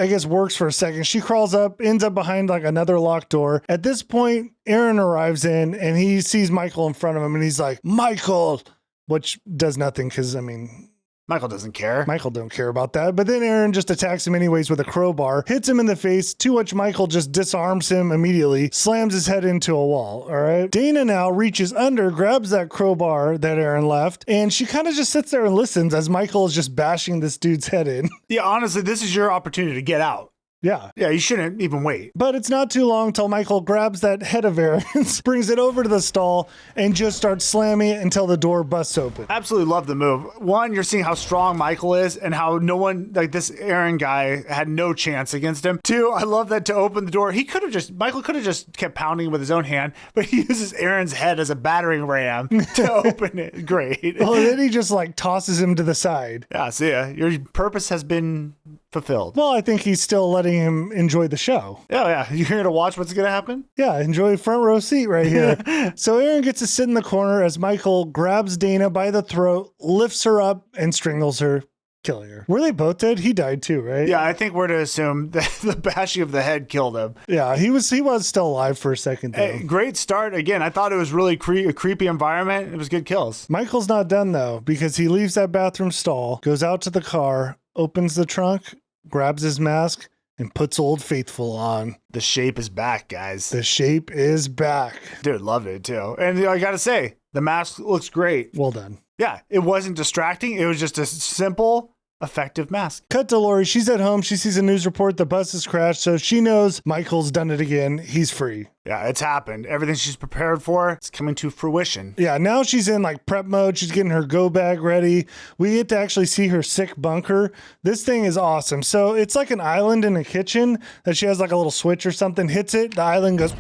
guess, works for a second. She crawls up, ends up behind like another locked door. At this point, Aaron arrives in and he sees Michael in front of him and he's like, Michael, which does nothing because, I mean, Michael doesn't care. Michael don't care about that. But then Aaron just attacks him anyways with a crowbar, hits him in the face, to which Michael just disarms him immediately, slams his head into a wall. All right. Dana now reaches under, grabs that crowbar that Aaron left, and she kind of just sits there and listens as Michael is just bashing this dude's head in. Yeah, honestly, this is your opportunity to get out. Yeah. Yeah, you shouldn't even wait. But it's not too long till Michael grabs that head of Aaron's, brings it over to the stall, and just starts slamming it until the door busts open. Absolutely love the move. One, you're seeing how strong Michael is and how no one, like this Aaron guy, had no chance against him. Two, I love that to open the door, Michael could have just kept pounding with his own hand, but he uses Aaron's head as a battering ram to open it. Great. Well, then he just like tosses him to the side. Yeah, see ya. Your purpose has been fulfilled. Well, I think he's still letting him enjoy the show. Oh, yeah. You're here to watch what's going to happen? Yeah, enjoy front row seat right here. So Aaron gets to sit in the corner as Michael grabs Dana by the throat, lifts her up, and strangles her, killing her. Were they both dead? He died too, right? Yeah, I think we're to assume that the bashing of the head killed him. Yeah, he was still alive for a second, though. Hey, great start. Again, I thought it was really a creepy environment. It was good kills. Michael's not done, though, because he leaves that bathroom stall, goes out to the car, opens the trunk, grabs his mask, and puts Old Faithful on. The shape is back, guys. The shape is back. Dude, loved it too. And I gotta say, the mask looks great. Well done. Yeah, it wasn't distracting. It was just a simple, effective mask. Cut to Laurie. She's at home. She sees a news report. The bus has crashed, so she knows Michael's done it again. He's free. Yeah, it's happened. Everything she's prepared for, it's coming to fruition. Yeah, now she's in like prep mode. She's getting her go bag ready. We get to actually see her sick bunker. This thing is awesome. So it's like an island in a kitchen that she has like a little switch or something, hits it. The island goes,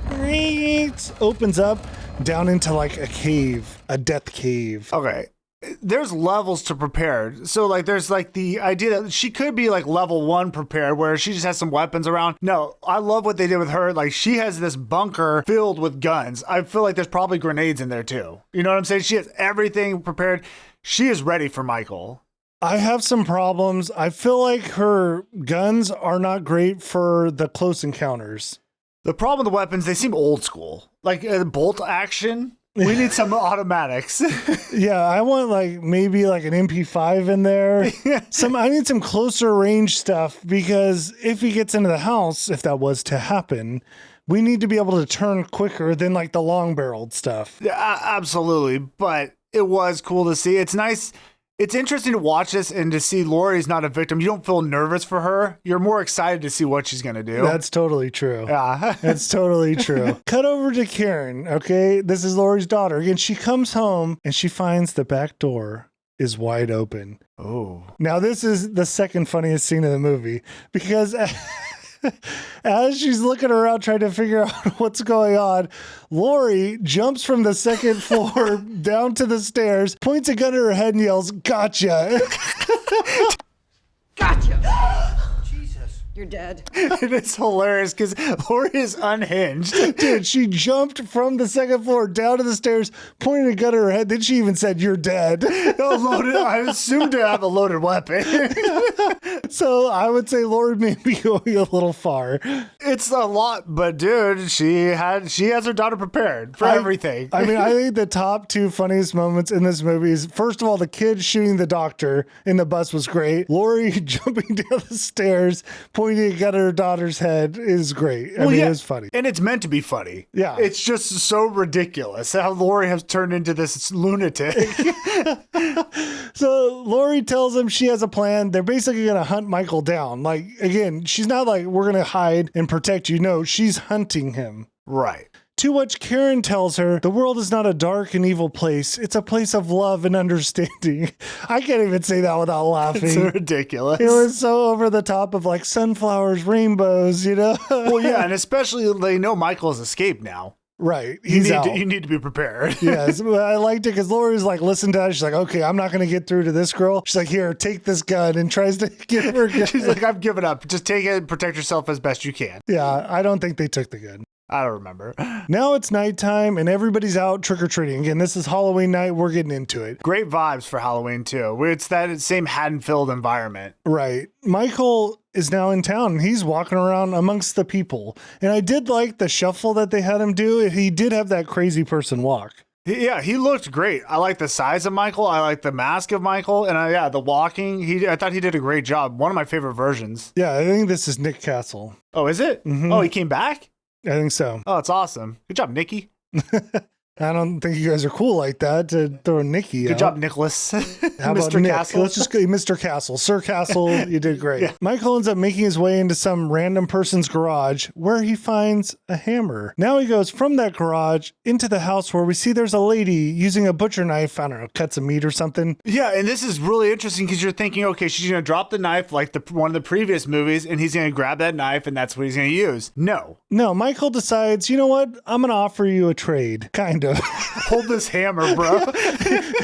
opens up down into like a cave, a death cave. Okay. There's levels to prepared. So like there's like the idea that she could be like level 1 prepared where she just has some weapons around. No, I love what they did with her. Like she has this bunker filled with guns. I feel like there's probably grenades in there too. You know what I'm saying? She has everything prepared. She is ready for Michael. I have some problems. I feel like her guns are not great for the close encounters. The problem with the weapons, they seem old school. Like bolt action. We need some automatics. Yeah, I want like maybe like an MP5 in there. I need some closer range stuff because if he gets into the house, if that was to happen, we need to be able to turn quicker than like the long barreled stuff. Yeah, absolutely. But it was cool to see. It's nice. It's interesting to watch this and to see Laurie's not a victim. You don't feel nervous for her. You're more excited to see what she's going to do. That's totally true. Yeah. That's totally true. Cut over to Karen, okay? This is Laurie's daughter. Again, she comes home and she finds the back door is wide open. Oh. Now, this is the second funniest scene of the movie because as she's looking around trying to figure out what's going on, Laurie jumps from the second floor down to the stairs, points a gun at her head and yells, "Gotcha." Gotcha! Jesus. You're dead. It is hilarious because Laurie is unhinged. Dude, she jumped from the second floor down to the stairs, pointed a gun at her head. Then she even said, "You're dead." I assumed to have a loaded weapon. So I would say Laurie may be going a little far. It's a lot, but dude, she has her daughter prepared for everything. I mean, I think the top two funniest moments in this movie is, first of all, the kid shooting the doctor in the bus was great. Laurie jumping down the stairs, pointing a gun at her daughter's head is great. I mean, it was funny. And it's meant to be funny. Yeah. It's just so ridiculous how Laurie has turned into this lunatic. So Laurie tells him she has a plan. They're basically going to hunt Michael down. Like, again, she's not like, we're going to hide and protect you. No, she's hunting him. Right. To which Karen tells her, the world is not a dark and evil place. It's a place of love and understanding. I can't even say that without laughing. It's ridiculous. It was so over the top of like sunflowers, rainbows, you know? Well, yeah, and especially they know Michael's escaped now. Right. He's out. You need to be prepared. Yes. But I liked it because Laurie's like, listen to that. She's like, okay, I'm not going to get through to this girl. She's like, here, take this gun, and tries to give her a gun. She's like, I've given up. Just take it and protect yourself as best you can. Yeah, I don't think they took the gun. I don't remember. Now it's nighttime and everybody's out trick-or-treating. Again, this is Halloween night. We're getting into it. Great vibes for Halloween, too. It's that same Haddonfield environment. Right. Michael is now in town and he's walking around amongst the people. And I did like the shuffle that they had him do. He did have that crazy person walk. Yeah, he looked great. I like the size of Michael. I like the mask of Michael. And the walking. I thought he did a great job. One of my favorite versions. Yeah, I think this is Nick Castle. Oh, is it? Mm-hmm. Oh, he came back? I think so. Oh, it's awesome. Good job, Nikki. I don't think you guys are cool like that to throw Nikki out. Good job, Nicholas. How about Mr. Nick? Castle. Let's just go Mr. Castle. Sir Castle, you did great. Yeah. Michael ends up making his way into some random person's garage where he finds a hammer. Now he goes from that garage into the house where we see there's a lady using a butcher knife, I don't know, cut some meat or something. Yeah, and this is really interesting because you're thinking, okay, she's going to drop the knife like one of the previous movies, and he's going to grab that knife, and that's what he's going to use. No, Michael decides, you know what? I'm going to offer you a trade, kind of. Hold this hammer, bro.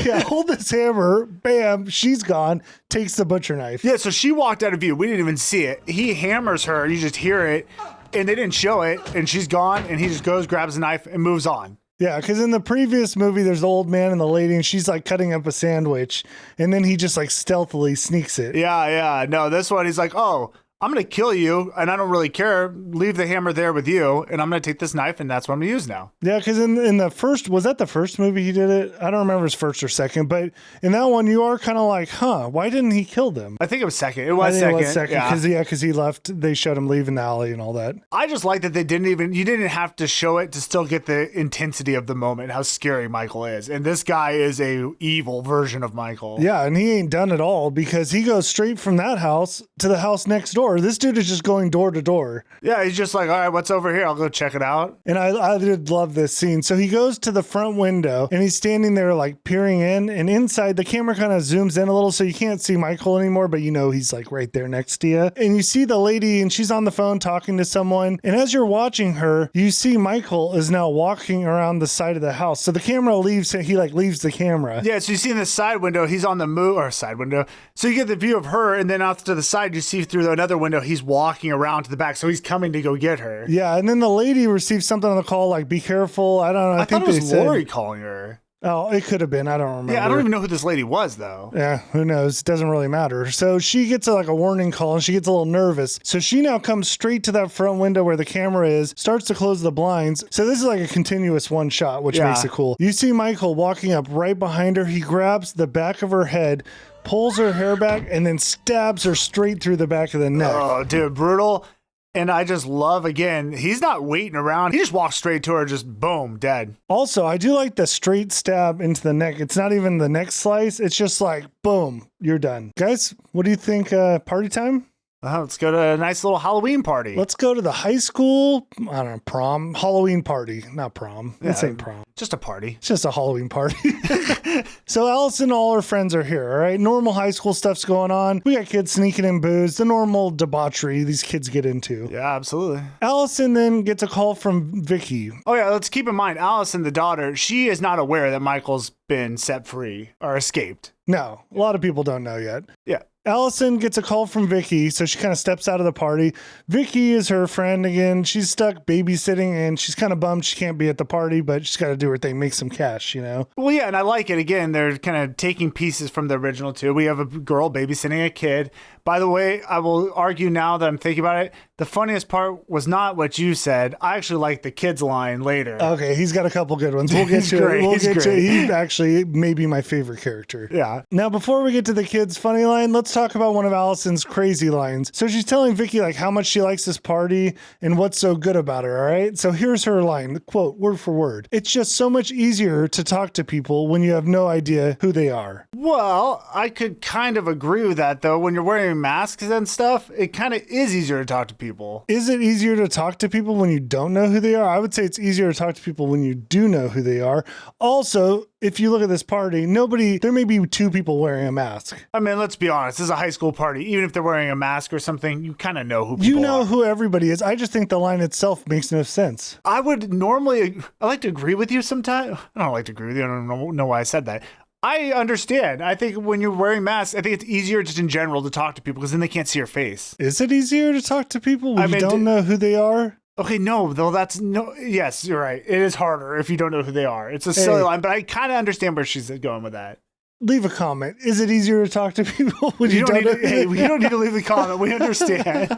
Yeah, hold this hammer. Bam, she's gone. Takes the butcher knife. Yeah, so she walked out of view. We didn't even see it. He hammers her. You just hear it, and they didn't show it, and she's gone, and he just goes, grabs the knife, and moves on. Yeah, because in the previous movie, there's the old man and the lady, and she's like cutting up a sandwich, and then he just like stealthily sneaks it. Yeah. No, this one, he's like, oh, I'm going to kill you, and I don't really care. Leave the hammer there with you, and I'm going to take this knife, and that's what I'm going to use now. Yeah, because in the first, was that the first movie he did it? I don't remember his first or second, but in that one, you are kind of like, why didn't he kill them? I think it was second. It I was think second. It was second, because he left, they showed him leave in the alley and all that. I just like that you didn't have to show it to still get the intensity of the moment, how scary Michael is. And this guy is a evil version of Michael. Yeah, and he ain't done it all because he goes straight from that house to the house next door. This dude is just going door to door. Yeah, he's just like, all right, what's over here? I'll go check it out. And I did love this scene. So he goes to the front window and he's standing there like peering in, and inside the camera kind of zooms in a little so you can't see Michael anymore, but you know he's like right there next to you. And you see the lady and she's on the phone talking to someone. And as you're watching her, you see Michael is now walking around the side of the house. So the camera leaves the camera. Yeah, so you see in the side window, he's on the move, or side window. So you get the view of her, and then off to the side, you see through another window, he's walking around to the back. So he's coming to go get her. Yeah, and then the lady receives something on the call like, be careful. I don't know. I thought it was Laurie calling her. Oh, it could have been. I don't remember. Yeah, I don't even know who this lady was, though. Yeah, who knows? It doesn't really matter. So she gets a warning call and she gets a little nervous. So she now comes straight to that front window where the camera is, starts to close the blinds. So this is like a continuous one shot, which makes it cool. You see Michael walking up right behind her. He grabs the back of her head, pulls her hair back, and then stabs her straight through the back of the neck. Oh, dude, brutal. And I just love, again, he's not waiting around. He just walks straight to her, just boom, dead. Also, I do like the straight stab into the neck. It's not even the neck slice. It's just like, boom, you're done. Guys, what do you think? Party time? Let's go to a nice little Halloween party. Let's go to the high school, I don't know, prom, Halloween party, not prom. This ain't prom. Just a party. It's just a Halloween party. So Allison and all her friends are here, all right? Normal high school stuff's going on. We got kids sneaking in booze, the normal debauchery these kids get into. Yeah, absolutely. Allison then gets a call from Vicky. Oh, yeah, let's keep in mind, Allison, the daughter, she is not aware that Michael's been set free or escaped. No, a lot of people don't know yet. Yeah. Allison gets a call from Vicky, so she kind of steps out of the party. Vicky is her friend again. She's stuck babysitting, and she's kind of bummed she can't be at the party, but she's got to do her thing, make some cash, you know? Well, yeah, and I like it. Again, they're kind of taking pieces from the original, too. We have a girl babysitting a kid. By the way, I will argue now that I'm thinking about it, the funniest part was not what you said. I actually like the kid's line later. Okay, he's got a couple good ones. We'll get to it. We'll get to it. He actually may be my favorite character. Yeah. Now, before we get to the kid's funny line, let's talk about one of Allison's crazy lines. So she's telling Vicky like how much she likes this party and what's so good about her, all right? So here's her line, quote, word for word. It's just so much easier to talk to people when you have no idea who they are. Well, I could kind of agree with that, though. When you're wearing masks and stuff, it kind of is easier to talk to people. Is it easier to talk to people when you don't know who they are? I would say it's easier to talk to people when you do know who they are. Also, if you look at this party, there may be two people wearing a mask. I mean, let's be honest. This is a high school party. Even if they're wearing a mask or something, you kind of know who people You know are. who everybody is. I just think the line itself makes no sense. I like to agree with you sometimes. I don't like to agree with you. I don't know why I said that. I understand. I think when you're wearing masks, I think it's easier just in general to talk to people because then they can't see your face. Is it easier to talk to people when you don't know who they are? Okay, no, though yes, you're right. It is harder if you don't know who they are. It's a silly line, but I kind of understand where she's going with that. Leave a comment. Is it easier to talk to people when you don't know? Hey, you don't need to leave the comment. We understand.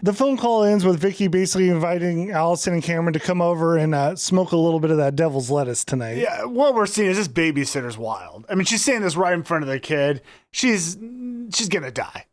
The phone call ends with Vicky basically inviting Allison and Cameron to come over and smoke a little bit of that devil's lettuce tonight. Yeah, what we're seeing is this babysitter's wild. I mean, she's saying this right in front of the kid. She's gonna die.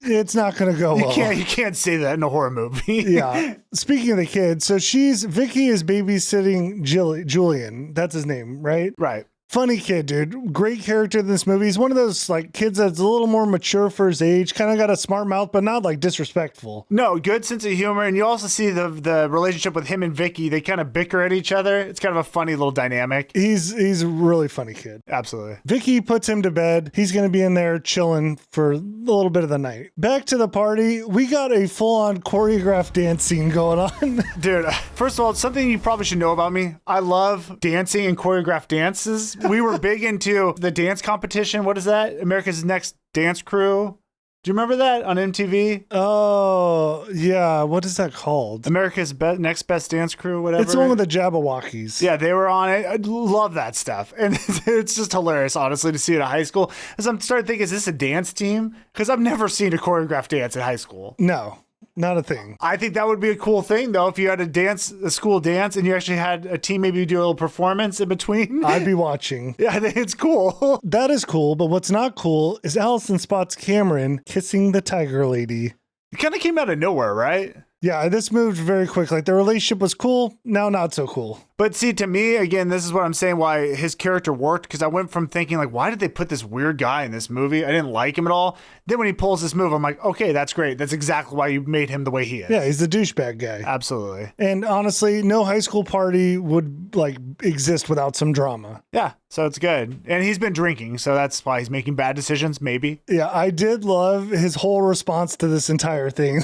It's not going to go well. You can't say that in a horror movie. Yeah. Speaking of the kid, so Vicky is babysitting Julian. That's his name, right? Right. Funny kid, dude. Great character in this movie. He's one of those like kids that's a little more mature for his age, kind of got a smart mouth, but not like disrespectful. No, good sense of humor. And you also see the relationship with him and Vicky. They kind of bicker at each other. It's kind of a funny little dynamic. He's a really funny kid. Absolutely. Vicky puts him to bed. He's going to be in there chilling for a little bit of the night. Back to the party. We got a full-on choreographed dance scene going on. Dude, first of all, it's something you probably should know about me. I love dancing and choreographed dances. We were big into the dance competition. What is that? America's Next Dance Crew. Do you remember that on MTV? Oh, yeah. What is that called? America's Next Best Dance Crew, whatever. It's the one with the Jabberwockies. Yeah, they were on it. I love that stuff. And it's just hilarious, honestly, to see it at high school. As I'm starting to think, is this a dance team? Because I've never seen a choreographed dance at high school. No. Not a thing. I think that would be a cool thing, though, if you had a school dance, and you actually had a team maybe do a little performance in between. I'd be watching. Yeah, I think it's cool. That is cool, but what's not cool is Allison spots Cameron kissing the tiger lady. It kind of came out of nowhere, right? Yeah, this moved very quick. Like, the relationship was cool, now not so cool. But see, to me, again, this is what I'm saying, why his character worked, because I went from thinking, like, why did they put this weird guy in this movie? I didn't like him at all. Then when he pulls this move, I'm like, okay, that's great. That's exactly why you made him the way he is. Yeah, he's the douchebag guy. Absolutely. And honestly, no high school party would, like, exist without some drama. Yeah, so it's good. And he's been drinking, so that's why he's making bad decisions, maybe. Yeah, I did love his whole response to this entire thing.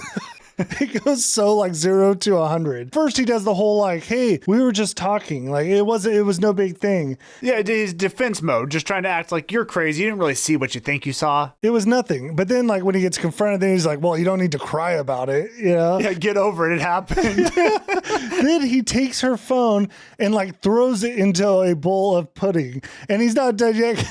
It goes so like 0 to 100. First, he does the whole like, "Hey, we were just talking. Like it was no big thing." Yeah, his defense mode, just trying to act like you're crazy. You didn't really see what you think you saw. It was nothing. But then, like when he gets confronted, then he's like, "Well, you don't need to cry about it." You know? Yeah, get over it. It happened. Then he takes her phone and like throws it into a bowl of pudding, and he's not done yet.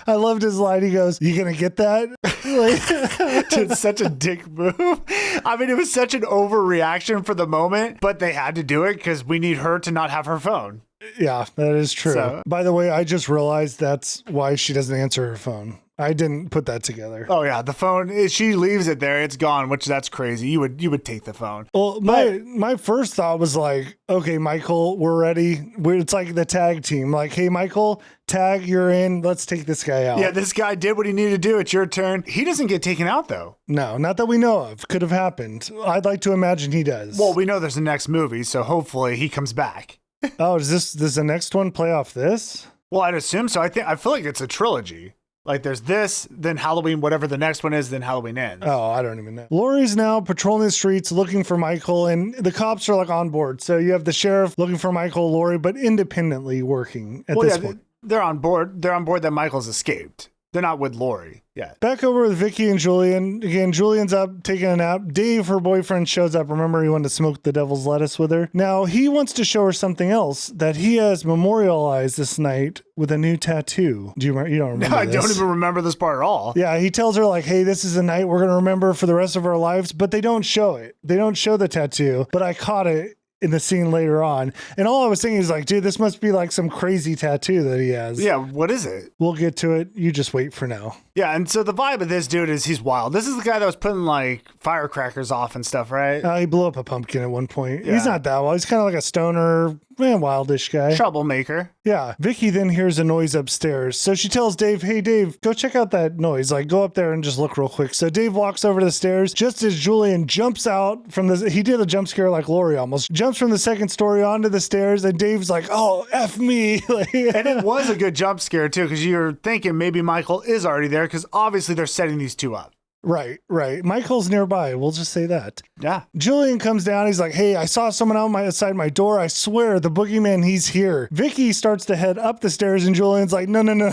I loved his line. He goes, "You gonna get that?" It's such a dick move. I mean, it was such an overreaction for the moment, but they had to do it because we need her to not have her phone. Yeah, that is true. So, by the way, I just realized that's why she doesn't answer her phone. I didn't put that together. Oh yeah, the phone. She leaves it there. It's gone, which that's crazy. You would take the phone. Well, my first thought was like, okay, Michael, we're ready. It's like the tag team. Like, hey, Michael, tag, you're in. Let's take this guy out. Yeah, this guy did what he needed to do. It's your turn. He doesn't get taken out though. No, not that we know of. Could have happened. I'd like to imagine he does. Well, we know there's a next movie, so hopefully he comes back. Oh, does the next one play off this? Well, I'd assume so. I feel like it's a trilogy. Like there's this, then Halloween, whatever the next one is, then Halloween ends. Oh, I don't even know. Laurie's now patrolling the streets looking for Michael, and the cops are like on board. So you have the sheriff looking for Michael, Laurie, but independently working at this point. They're on board. They're on board that Michael's escaped. They're not with Laurie yet. Back over with Vicky and Julian. Again, Julian's up taking a nap. Dave, her boyfriend, shows up. Remember, he wanted to smoke the devil's lettuce with her. Now, he wants to show her something else that he has memorialized this night with a new tattoo. Do you remember? You don't remember No, this? I don't even remember this part at all. Yeah, he tells her like, hey, this is a night we're going to remember for the rest of our lives, but they don't show it. They don't show the tattoo, but I caught it in the scene later on. And all I was thinking is like, dude, this must be like some crazy tattoo that he has. Yeah, what is it? We'll get to it. You just wait for now. Yeah, and so the vibe of this dude is he's wild. This is the guy that was putting like firecrackers off and stuff, right? He blew up a pumpkin at one point. Yeah. He's not that wild. He's kind of like a stoner, wildish guy. Troublemaker. Yeah. Vicky then hears a noise upstairs. So she tells Dave, hey, Dave, go check out that noise. Like, go up there and just look real quick. So Dave walks over to the stairs just as Julian jumps out from the, he did a jump scare like Laurie almost, jumps from the second story onto the stairs. And Dave's like, oh, F me. And it was a good jump scare too, because you're thinking maybe Michael is already there, because obviously they're setting these two up. Right. Michael's nearby. We'll just say that. Yeah. Julian comes down. He's like, hey, I saw someone outside my door. I swear the boogeyman, he's here. Vicky starts to head up the stairs and Julian's like, no.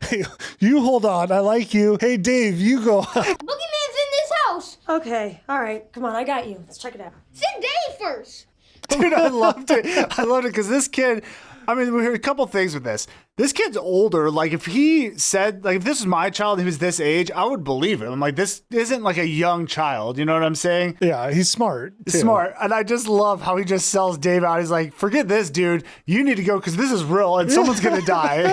Hey, you hold on. I like you. Hey, Dave, you go up. Boogeyman's in this house. Okay, all right, come on, I got you. Let's check it out. Send Dave first. Dude, I loved it. Because this kid, I mean, we heard a couple things with this. This kid's older. Like, if he said, like, if this was my child, he was this age, I would believe him. Like, this isn't like a young child. You know what I'm saying? Yeah, he's smart. Too. Smart. And I just love how he just sells Dave out. He's like, forget this, dude. You need to go because this is real and someone's going to die.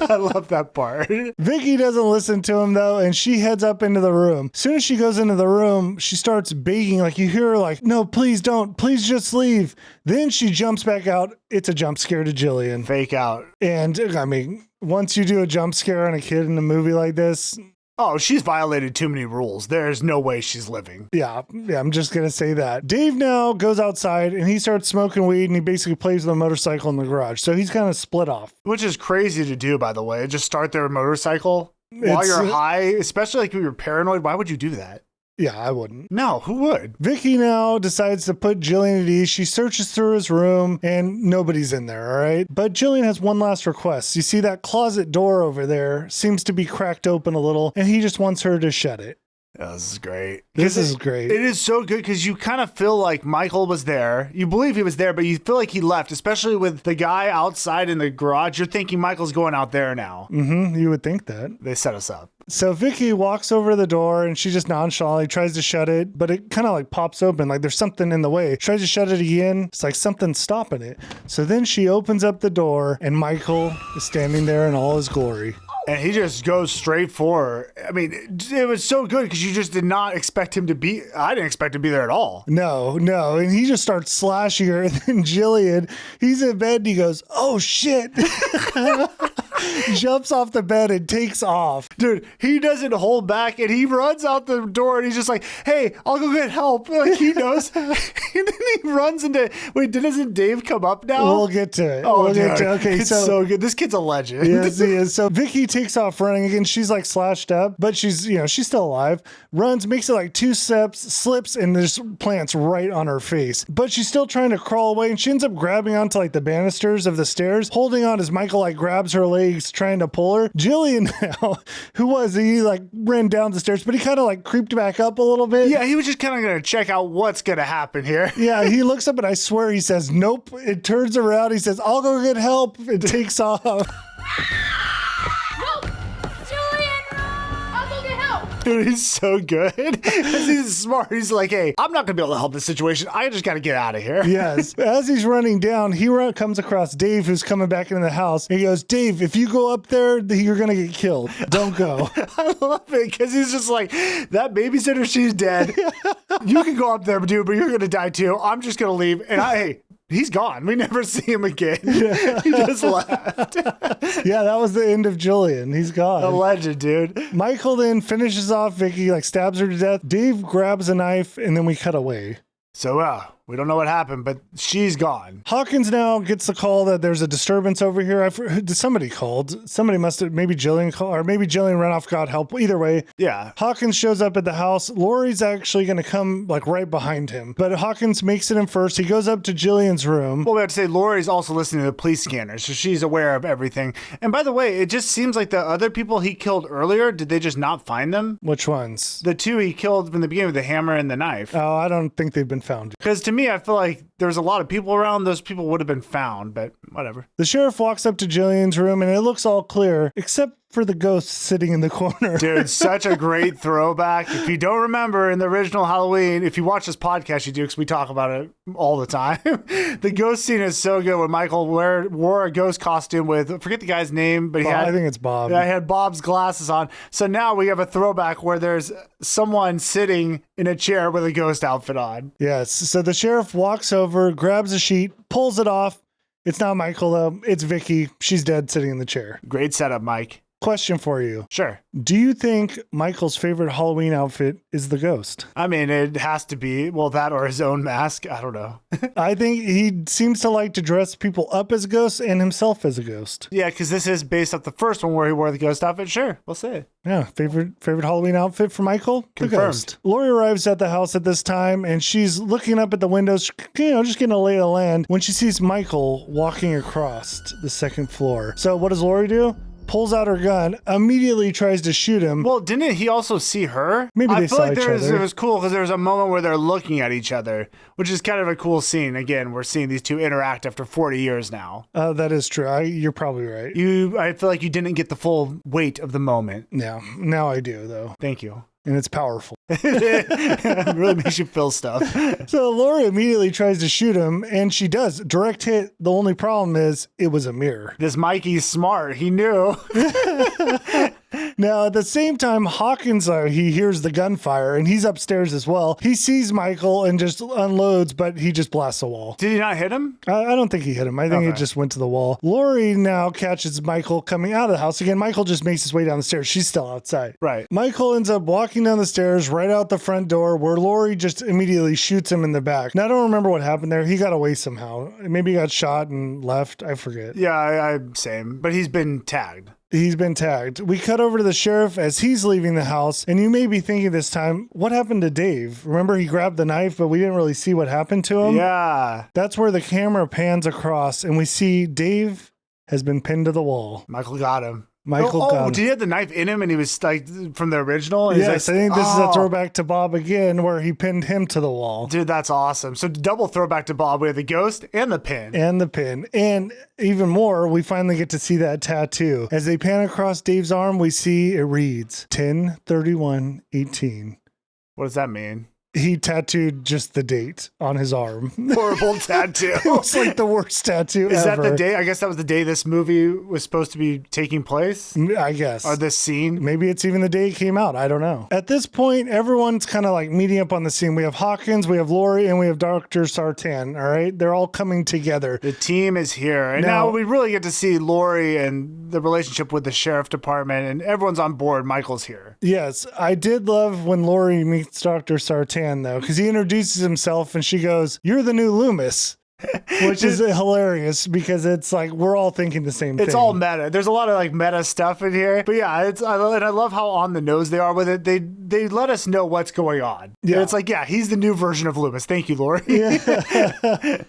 I love that part. Vicky doesn't listen to him, though, and she heads up into the room. As soon as she goes into the room, she starts begging. Like, you hear her like, no, please don't. Please just leave. Then she jumps back out. It's a jump scare to Jillian. Fake out. And I mean, once you do a jump scare on a kid in a movie like this. Oh, she's violated too many rules. There's no way she's living. Yeah, I'm just going to say that. Dave now goes outside and he starts smoking weed and he basically plays with a motorcycle in the garage. So he's kind of split off. Which is crazy to do, by the way. Just start their motorcycle while you're high, especially like when you're paranoid. Why would you do that? Yeah, I wouldn't. No, who would? Vicky now decides to put Jillian at ease. She searches through his room and nobody's in there, all right? But Jillian has one last request. You see that closet door over there seems to be cracked open a little and he just wants her to shut it. Oh, this is great. This is great. It is so good because you kind of feel like Michael was there. You believe he was there, but you feel like he left, especially with the guy outside in the garage. You're thinking Michael's going out there now. Mm-hmm. You would think that. They set us up. So Vicky walks over to the door and she just nonchalantly tries to shut it, but it kind of like pops open. Like there's something in the way. Tries to shut it again. It's like something's stopping it. So then she opens up the door and Michael is standing there in all his glory. And he just goes straight for her. I mean, it was so good because you just did not expect him to be. I didn't expect him to be there at all. No. And he just starts slashing her. And then Jillian, he's in bed and he goes, oh shit. Jumps off the bed and takes off. Dude, he doesn't hold back and he runs out the door and he's just like, hey, I'll go get help. Like he knows. And then he runs into, wait, doesn't Dave come up now? We'll get to it. Oh, we'll dude, get to it. Okay, it's so good. This kid's a legend. Yes, he is. So Vicky takes off running again. She's like slashed up, but she's still alive. Runs, makes it like 2 steps, slips, and there's plants right on her face. But she's still trying to crawl away, and she ends up grabbing onto like the banisters of the stairs, holding on as Michael like grabs her legs, trying to pull her. Jillian now, he like ran down the stairs, but he kind of like creeped back up a little bit. Yeah, he was just kind of going to check out what's going to happen here. Yeah, he looks up and I swear he says, nope. It turns around. He says, I'll go get help. It takes off. Julian! I'll go get help! Dude, he's so good. 'Cause he's smart. He's like, hey, I'm not going to be able to help this situation. I just got to get out of here. Yes. As he's running down, he comes across Dave, who's coming back into the house. He goes, Dave, if you go up there, you're going to get killed. Don't go. I love it because he's just like, that babysitter, she's dead. You can go up there, dude, but you're going to die too. I'm just going to leave. And he's gone. We never see him again. Yeah. He just left. Yeah, that was the end of Jillian. He's gone. A legend, dude. Michael then finishes off Vicky, like stabs her to death. Dave grabs a knife, and then we cut away. So, we don't know what happened, but she's gone. Hawkins now gets the call that there's a disturbance over here. Somebody called. Somebody must have, maybe Jillian called, or maybe Jillian ran off, got help. Either way. Yeah. Hawkins shows up at the house. Laurie's actually going to come like right behind him, but Hawkins makes it in first. He goes up to Jillian's room. Well, we have to say Laurie's also listening to the police scanner, so she's aware of everything. And by the way, it just seems like the other people he killed earlier, did they just not find them? Which ones? The two he killed in the beginning with the hammer and the knife. Oh, I don't think they've been found. Because to me, I feel like there's a lot of people around. Those people would have been found, but whatever. The sheriff walks up to Jillian's room and it looks all clear, except for the ghost sitting in the corner. Dude, such a great throwback. If you don't remember in the original Halloween, if you watch this podcast, you do, because we talk about it all the time. The ghost scene is so good when Michael wore a ghost costume with, I forget the guy's name, but I think it's Bob. Yeah, he had Bob's glasses on. So now we have a throwback where there's someone sitting in a chair with a ghost outfit on. Yes. So the sheriff walks over, grabs a sheet, pulls it off. It's not Michael, though. It's Vicky. She's dead sitting in the chair. Great setup, Mike. Question for you. Sure. Do you think Michael's favorite Halloween outfit is the ghost? I mean, it has to be, well, that or his own mask. I don't know. I think he seems to like to dress people up as ghosts and himself as a ghost. Yeah, because this is based off the first one where he wore the ghost outfit. Sure, we'll say. Yeah, favorite Halloween outfit for Michael? Confirmed. The ghost. Laurie arrives at the house at this time, and she's looking up at the windows, just getting a lay of the land, when she sees Michael walking across the second floor. So what does Laurie do? Pulls out her gun, immediately tries to shoot him. Well, didn't he also see her? Maybe they I feel saw like each other. It was cool because there was a moment where they're looking at each other, which is kind of a cool scene. Again, we're seeing these two interact after 40 years now. That is true. You're probably right. I feel like you didn't get the full weight of the moment. Yeah, now I do, though. Thank you. And it's powerful. It really makes you feel stuff. So Laurie immediately tries to shoot him, and she does. Direct hit. The only problem is it was a mirror. This Mikey's smart. He knew. Now, at the same time, Hawkins, he hears the gunfire, and he's upstairs as well. He sees Michael and just unloads, but he just blasts a wall. Did he not hit him? I don't think he hit him. I think it just went to the wall. Laurie now catches Michael coming out of the house. Again, Michael just makes his way down the stairs. She's still outside. Right. Michael ends up walking down the stairs right out the front door, where Laurie just immediately shoots him in the back. Now, I don't remember what happened there. He got away somehow. Maybe he got shot and left. I forget. Yeah, I same. But he's been tagged. He's been tagged. We cut over to the sheriff as he's leaving the house, and you may be thinking this time, what happened to Dave? Remember, he grabbed the knife, but we didn't really see what happened to him? Yeah. That's where the camera pans across, and we see Dave has been pinned to the wall. Michael got him. Michael got him. Did he have the knife in him and he was like from the original? Yes, I think this is a throwback to Bob again, where he pinned him to the wall. Dude, that's awesome. So double throwback to Bob. We have the ghost and the pin. And even more, we finally get to see that tattoo. As they pan across Dave's arm, we see it reads 10/31/18. What does that mean? He tattooed just the date on his arm. Horrible tattoo. It was like the worst tattoo ever. Is that the day? I guess that was the day this movie was supposed to be taking place? I guess. Or this scene? Maybe it's even the day it came out. I don't know. At this point, everyone's kind of like meeting up on the scene. We have Hawkins, we have Laurie, and we have Dr. Sartain. All right? They're all coming together. The team is here. And now we really get to see Laurie and the relationship with the sheriff department, and everyone's on board. Michael's here. Yes. I did love when Laurie meets Dr. Sartain, though, because he introduces himself and she goes, "You're the new Loomis." Which is hilarious because it's like we're all thinking the same thing. It's all meta. There's a lot of like meta stuff in here. But yeah, I love how on the nose they are with it. They let us know what's going on. Yeah. And it's like, yeah, he's the new version of Loomis. Thank you, Laurie. Yeah.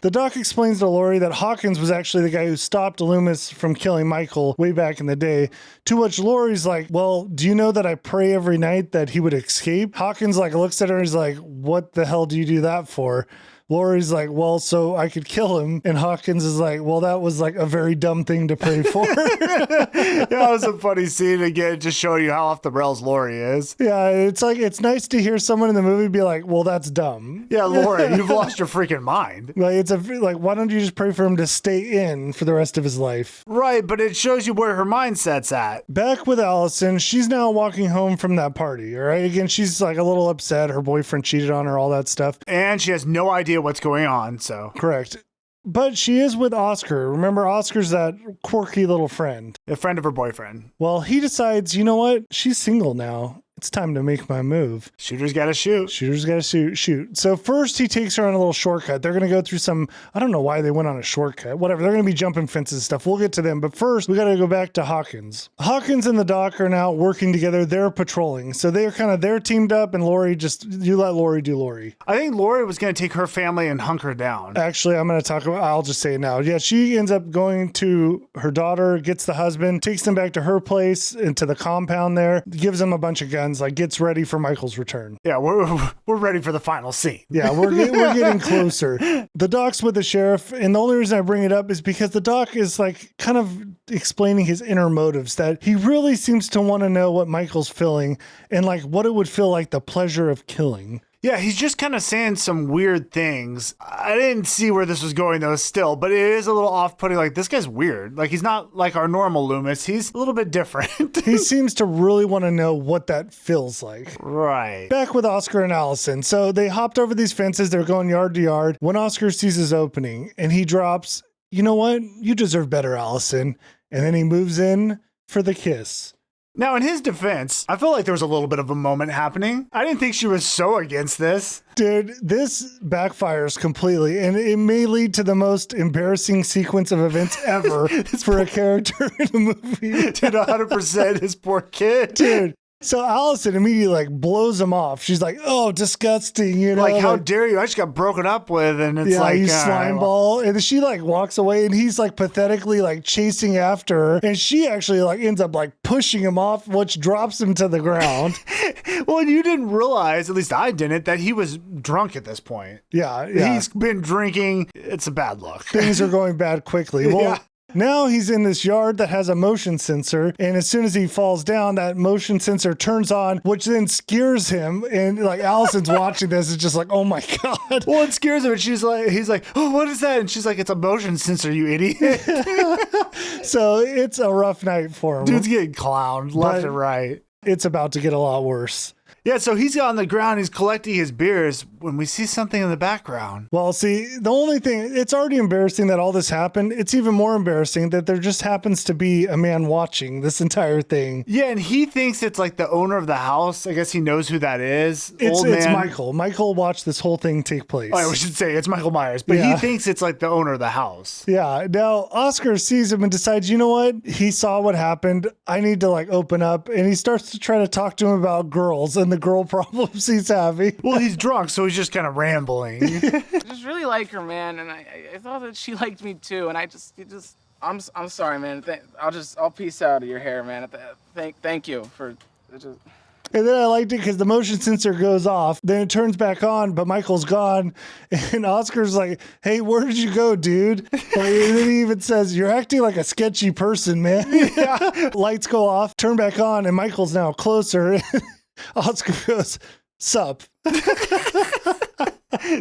The doc explains to Laurie that Hawkins was actually the guy who stopped Loomis from killing Michael way back in the day. To which Laurie's like, "Well, do you know that I pray every night that he would escape?" Hawkins like looks at her and is like, "What the hell do you do that for?" Laurie's like, well, so I could kill him. And Hawkins is like, well, that was like a very dumb thing to pray for. That was a funny scene again, just showing you how off the rails Laurie is. Yeah, it's like, it's nice to hear someone in the movie be like, well, that's dumb. Yeah, Laurie, you've lost your freaking mind. Like, why don't you just pray for him to stay in for the rest of his life? Right, but it shows you where her mindset's at. Back with Allison, she's now walking home from that party, all right? Again, she's like a little upset. Her boyfriend cheated on her, all that stuff. And she has no idea what's going on, so. Correct. But she is with Oscar. Remember, Oscar's that quirky little friend. A friend of her boyfriend. Well, he decides, you know what? She's single now. It's time to make my move. Shooters gotta shoot. Shooters gotta shoot. So first he takes her on a little shortcut. They're gonna go through some, I don't know why they went on a shortcut. Whatever, they're gonna be jumping fences and stuff. We'll get to them. But first, we gotta go back to Hawkins. Hawkins and the doc are now working together. They're patrolling. So they're teamed up, and Laurie you let Laurie do Laurie. I think Laurie was gonna take her family and hunker down. Actually, I'll just say it now. Yeah, she ends up going to her daughter, gets the husband, takes them back to her place, into the compound there, gives them a bunch of guns, like gets ready for Michael's return. Yeah, we're ready for the final scene. Yeah, we're getting closer. The doc's with the sheriff, and the only reason I bring it up is because the doc is like kind of explaining his inner motives, that he really seems to want to know what Michael's feeling and like what it would feel like, the pleasure of killing. Yeah, he's just kind of saying some weird things. I didn't see where this was going though still, but it is a little off-putting. Like, this guy's weird. Like, he's not like our normal Loomis. He's a little bit different. He seems to really want to know what that feels like. Right. Back with Oscar and Allison. So they hopped over these fences. They're going yard to yard when Oscar sees his opening, and he drops, you know what? You deserve better, Allison. And then he moves in for the kiss. Now, in his defense, I feel like there was a little bit of a moment happening. I didn't think she was so against this. Dude, this backfires completely, and it may lead to the most embarrassing sequence of events ever for a character in a movie. Dude, 100% his poor kid. Dude. So Allison immediately like blows him off. She's like, "Oh, disgusting!" You know, like, how dare you? I just got broken up with, and it's like, you slime ball. And then she like walks away, and he's like pathetically like chasing after her, and she actually like ends up like pushing him off, which drops him to the ground. Well, and you didn't realize, at least I didn't, that he was drunk at this point. Yeah. He's been drinking. It's a bad look. Things are going bad quickly. Well, yeah. Now he's in this yard that has a motion sensor, and as soon as he falls down, that motion sensor turns on, which then scares him. And like Allison's watching this, it's just like, oh my god. Well, it scares him, and he's like, oh, what is that? And she's like, it's a motion sensor, you idiot. So it's a rough night for him. Dude's getting clowned left and right. It's about to get a lot worse. Yeah, so he's on the ground, he's collecting his beers when we see something in the background. Well, see, the only thing, it's already embarrassing that all this happened. It's even more embarrassing that there just happens to be a man watching this entire thing. Yeah, and he thinks it's like the owner of the house. I guess he knows who that is. It's Michael. Michael watched this whole thing take place. Oh, we should say it's Michael Myers, but he thinks it's like the owner of the house. Yeah. Now, Oscar sees him and decides, you know what? He saw what happened. I need to like open up. And he starts to try to talk to him about girls and the girl problems he's having. Well, he's drunk, so he's just kind of rambling. I just really like her, man, and I thought that she liked me too, and I'm sorry, man. I'll peace out of your hair, man. Thank you for just. And then I liked it because the motion sensor goes off, then it turns back on, but Michael's gone. And Oscar's like, hey, where did you go, dude? Like, and then he even says, you're acting like a sketchy person, man. Yeah. Lights go off, turn back on, and Michael's now closer. Oscar goes, sup.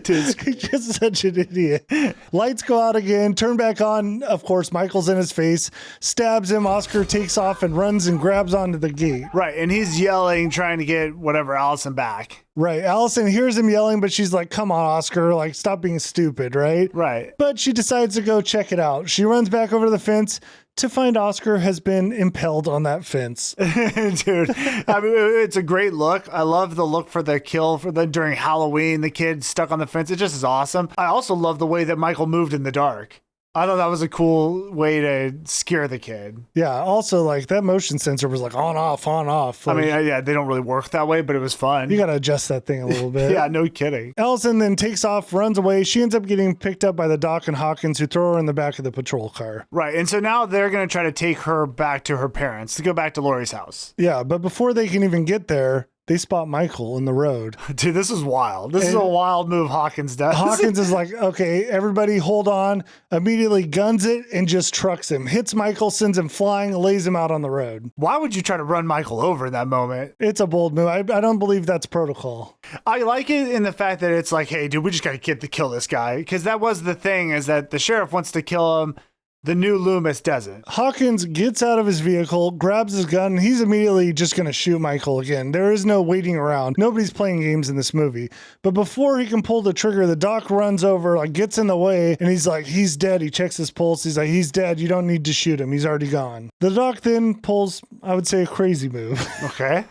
He's just such an idiot. Lights go out again, turn back on. Of course, Michael's in his face, stabs him. Oscar takes off and runs and grabs onto the gate. Right, and he's yelling, trying to get Allison back. Right, Allison hears him yelling, but she's like, come on, Oscar, like, stop being stupid, right? Right. But she decides to go check it out. She runs back over to the fence to find Oscar has been impaled on that fence. Dude, I mean, it's a great look. I love the look for the kill during Halloween, the kid stuck on the fence. It just is awesome. I also love the way that Michael moved in the dark. I thought that was a cool way to scare the kid. Yeah. Also, like, that motion sensor was like on, off, on, off. Like, I mean, yeah, they don't really work that way, but it was fun. You got to adjust that thing a little bit. Yeah, no kidding. Allison then takes off, runs away. She ends up getting picked up by the doc and Hawkins, who throw her in the back of the patrol car. Right. And so now they're going to try to take her back to her parents, to go back to Laurie's house. Yeah. But before they can even get there, they spot Michael in the road. Dude, this is wild. This is a wild move Hawkins does. Hawkins is like, okay, everybody hold on, immediately guns it and just trucks him. Hits Michael, sends him flying, lays him out on the road. Why would you try to run Michael over in that moment? It's a bold move. I don't believe that's protocol. I like it in the fact that it's like, hey, dude, we just got to get to kill this guy. Because that was the thing, is that the sheriff wants to kill him. The new Loomis doesn't. Hawkins gets out of his vehicle, grabs his gun, and he's immediately just going to shoot Michael again. There is no waiting around. Nobody's playing games in this movie. But before he can pull the trigger, the doc runs over, like gets in the way, and he's like, he's dead. He checks his pulse. He's like, he's dead. You don't need to shoot him. He's already gone. The doc then pulls, I would say, a crazy move. Okay.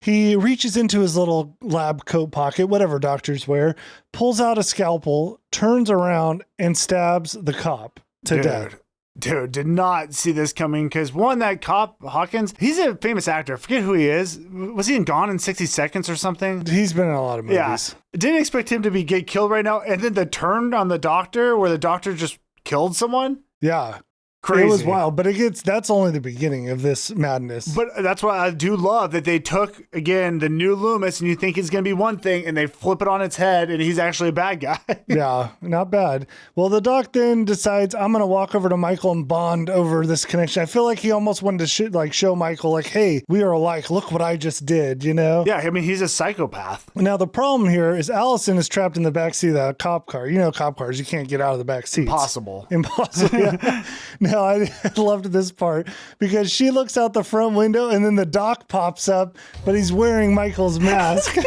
He reaches into his little lab coat pocket, whatever doctors wear, pulls out a scalpel, turns around, and stabs the cop to death. Dude, did not see this coming because one, that cop, Hawkins, he's a famous actor. I forget who he is. Was he in Gone in 60 Seconds or something? He's been in a lot of movies. Yeah. Didn't expect him to get killed right now. And then the turn on the doctor where the doctor just killed someone. Yeah. Crazy. It was wild, but that's only the beginning of this madness. But that's why I do love that they took, again, the new Loomis, and you think it's going to be one thing, and they flip it on its head, and he's actually a bad guy. Yeah, not bad. Well, the doc then decides, I'm going to walk over to Michael and bond over this connection. I feel like he almost wanted to show Michael, like, hey, we are alike. Look what I just did, you know? Yeah, I mean, he's a psychopath. Now, the problem here is Allison is trapped in the backseat of the cop car. You know, cop cars, you can't get out of the back seats. Impossible. Yeah. Now, I loved this part because she looks out the front window and then the doc pops up, but he's wearing Michael's mask.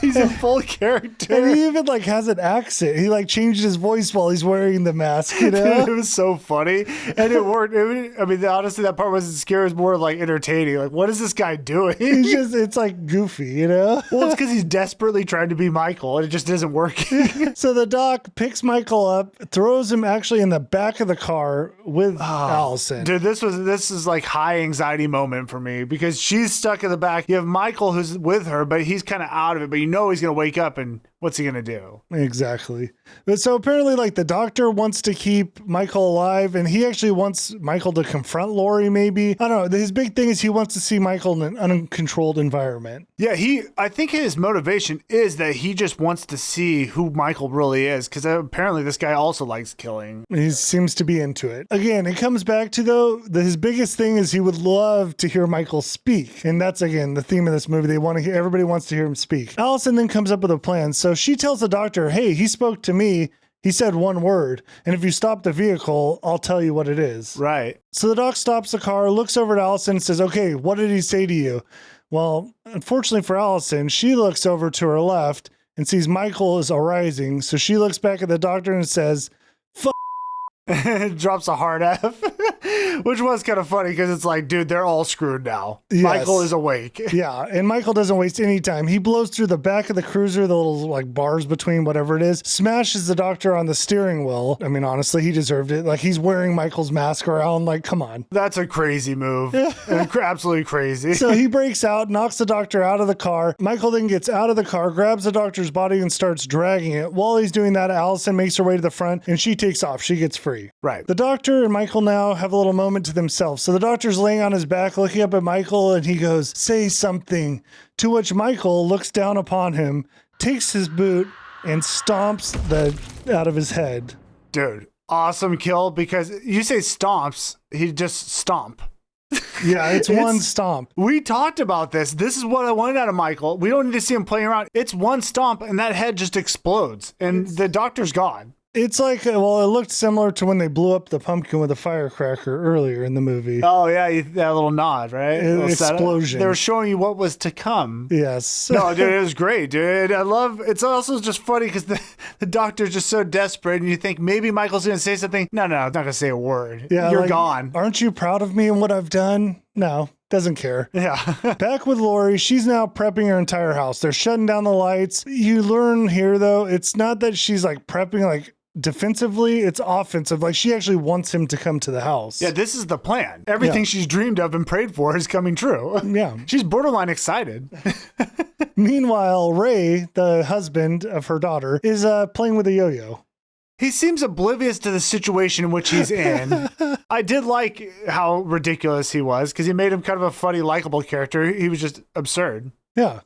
He's in full character. And he even has an accent. He changed his voice while he's wearing the mask, you know? Dude, it was so funny. And it worked. Honestly, that part wasn't scary. It was more entertaining. Like, what is this guy doing? It's goofy, you know? Well, it's because he's desperately trying to be Michael and it just isn't working. So the doc picks Michael up, throws him actually in the back of the car with Allison. Dude, this is high anxiety moment for me because she's stuck in the back. You have Michael who's with her, but he's kind of out of it, but he's going to wake up and what's he going to do? Exactly. But so apparently the doctor wants to keep Michael alive and he actually wants Michael to confront Laurie maybe. I don't know. His big thing is he wants to see Michael in an uncontrolled environment. Yeah, I think his motivation is that he just wants to see who Michael really is because apparently this guy also likes killing. He seems to be into it. Again, it comes back to his biggest thing is he would love to hear Michael speak. And that's again the theme of this movie. Everybody wants to hear him speak. Allison then comes up with a plan. So she tells the doctor, hey, he spoke to me. He said one word. And if you stop the vehicle, I'll tell you what it is. Right. So the doc stops the car, looks over at Allison and says, okay, what did he say to you? Well, unfortunately for Allison, she looks over to her left and sees Michael is arising. So she looks back at the doctor and says, drops a hard F, which was kind of funny because it's like, dude, they're all screwed now. Yes. Michael is awake. Yeah, and Michael doesn't waste any time. He blows through the back of the cruiser, the little bars between whatever it is, smashes the doctor on the steering wheel. I mean, honestly, he deserved it. He's wearing Michael's mask around. Come on. That's a crazy move. Absolutely crazy. So he breaks out, knocks the doctor out of the car. Michael then gets out of the car, grabs the doctor's body and starts dragging it. While he's doing that, Allison makes her way to the front and she takes off. She gets free. Right. The doctor and Michael now have a little moment to themselves. So the doctor's laying on his back, looking up at Michael, and he goes, say something. To which Michael looks down upon him, takes his boot, and stomps out of his head. Dude, awesome kill because you say stomps, he just stomp. Yeah, it's one stomp. We talked about this. This is what I wanted out of Michael. We don't need to see him playing around. It's one stomp, and that head just explodes, and the doctor's gone. It's it looked similar to when they blew up the pumpkin with a firecracker earlier in the movie. Oh, yeah, that little nod, right? Explosion. They were showing you what was to come. Yes. No, dude, it was great, dude. It's also just funny because the doctor's just so desperate, and you think maybe Michael's going to say something. No, not going to say a word. Yeah, You're gone. Aren't you proud of me and what I've done? No. Doesn't care. Yeah. Back with Laurie, she's now prepping her entire house. They're shutting down the lights. You learn here, though, it's not that she's prepping defensively, it's offensive. She actually wants him to come to the house. Yeah, this is the plan. Everything she's dreamed of and prayed for is coming true. Yeah. She's borderline excited. Meanwhile, Ray, the husband of her daughter, is playing with a yo-yo. He seems oblivious to the situation in which he's in. I did like how ridiculous he was because he made him kind of a funny, likable character. He was just absurd. Yeah.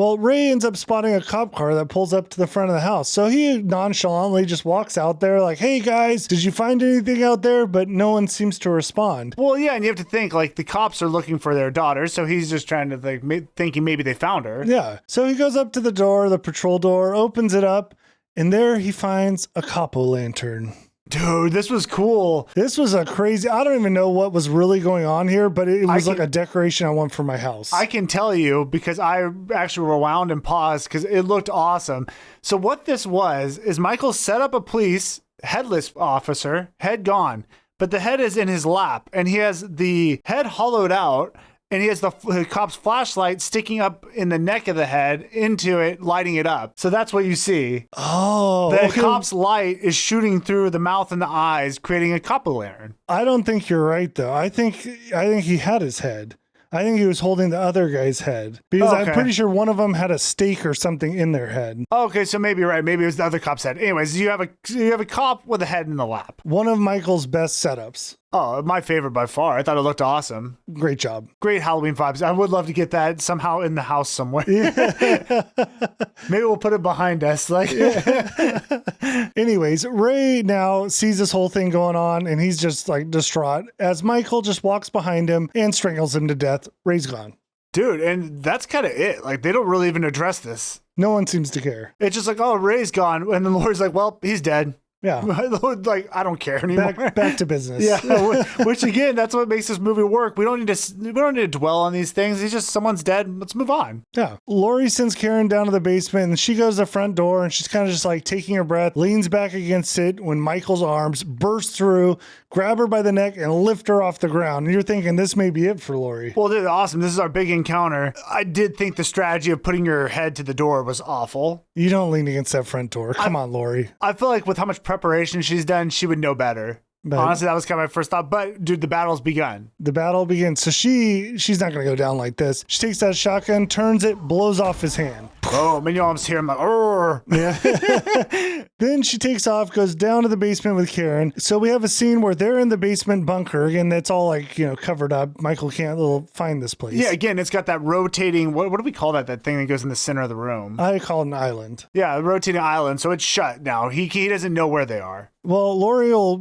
Well, Ray ends up spotting a cop car that pulls up to the front of the house. So he nonchalantly just walks out there like, hey guys, did you find anything out there? But no one seems to respond. Well, yeah, and you have to think like the cops are looking for their daughter, so he's just trying to thinking maybe they found her. Yeah. So he goes up to the door, the patrol door, opens it up, and there he finds a capo lantern. Dude, this was cool. This was a crazy, I don't even know what was really going on here, but it was like a decoration I want for my house. I can tell you because I actually rewound and paused because it looked awesome. So what this was is Michael set up a police headless officer, head gone, but the head is in his lap and he has the head hollowed out. And he has the cop's flashlight sticking up in the neck of the head into it, lighting it up. So that's what you see. Oh, the okay. cop's light is shooting through the mouth and the eyes, creating a capo lantern. I don't think you're right, though. I think he had his head. I think he was holding the other guy's head because I'm pretty sure one of them had a stake or something in their head. Okay, so maybe you're right. Maybe it was the other cop's head. Anyways, you have a cop with a head in the lap. One of Michael's best setups. Oh, my favorite by far. I thought it looked awesome. Great job. Great Halloween vibes. I would love to get that somehow in the house somewhere. Yeah. Maybe we'll put it behind us. Anyways, Ray now sees this whole thing going on and he's just like distraught as Michael just walks behind him and strangles him to death. Ray's gone. Dude, and that's kind of it. Like, they don't really even address this. No one seems to care. It's just like, oh, Ray's gone. And then Laurie's like, well, he's dead. Yeah. Like, I don't care anymore. Back to business. Yeah. Which again, that's what makes this movie work. We don't need to dwell on these things. It's just someone's dead. Let's move on. Yeah. Laurie sends Karen down to the basement and she goes to the front door and she's kind of just like taking her breath, leans back against it when Michael's arms burst through, grab her by the neck and lift her off the ground. And you're thinking this may be it for Laurie. Well, dude, awesome. This is our big encounter. I did think the strategy of putting your head to the door was awful. You don't lean against that front door. Come on, Laurie. I feel like with how much preparation she's done, she would know better. But honestly, that was kind of my first thought. But dude, the battle's begun. The battle begins. So she's not going to go down like this. She takes that shotgun, turns it, blows off his hand. Oh, man, you almost hear him like, oh. Yeah. Then she takes off, goes down to the basement with Karen. So we have a scene where they're in the basement bunker. Again, that's all like, covered up. Michael can't find this place. Yeah, again, it's got that rotating, what do we call that? That thing that goes in the center of the room. I call it an island. Yeah, a rotating island. So it's shut now. He doesn't know where they are. Well, Laurie will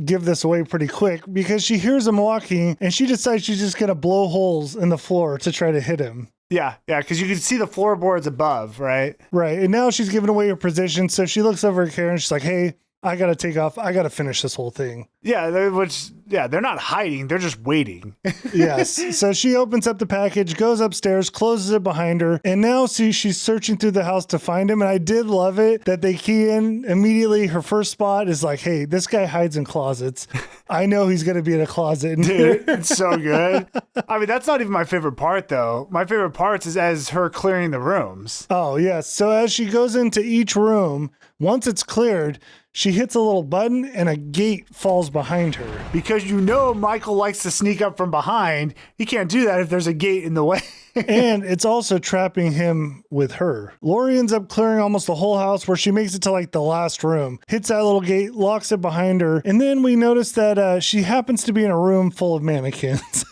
give this away pretty quick because she hears him walking and she decides she's just going to blow holes in the floor to try to hit him. Yeah, because you can see the floorboards above, right? Right. And now she's giving away her position. So she looks over at Karen. She's like, hey, I got to take off. I got to finish this whole thing. Yeah, they're not hiding. They're just waiting. Yes. So she opens up the package, goes upstairs, closes it behind her. And now she's searching through the house to find him. And I did love it that they key in immediately. Her first spot is like, hey, this guy hides in closets. I know he's going to be in a closet. Dude, it's so good. I mean, that's not even my favorite part, though. My favorite parts is as her clearing the rooms. Oh, yes. So as she goes into each room, once it's cleared, she hits a little button and a gate falls behind her. Because Michael likes to sneak up from behind. He can't do that if there's a gate in the way. And it's also trapping him with her. Laurie ends up clearing almost the whole house where she makes it to like the last room, hits that little gate, locks it behind her. And then we notice that she happens to be in a room full of mannequins.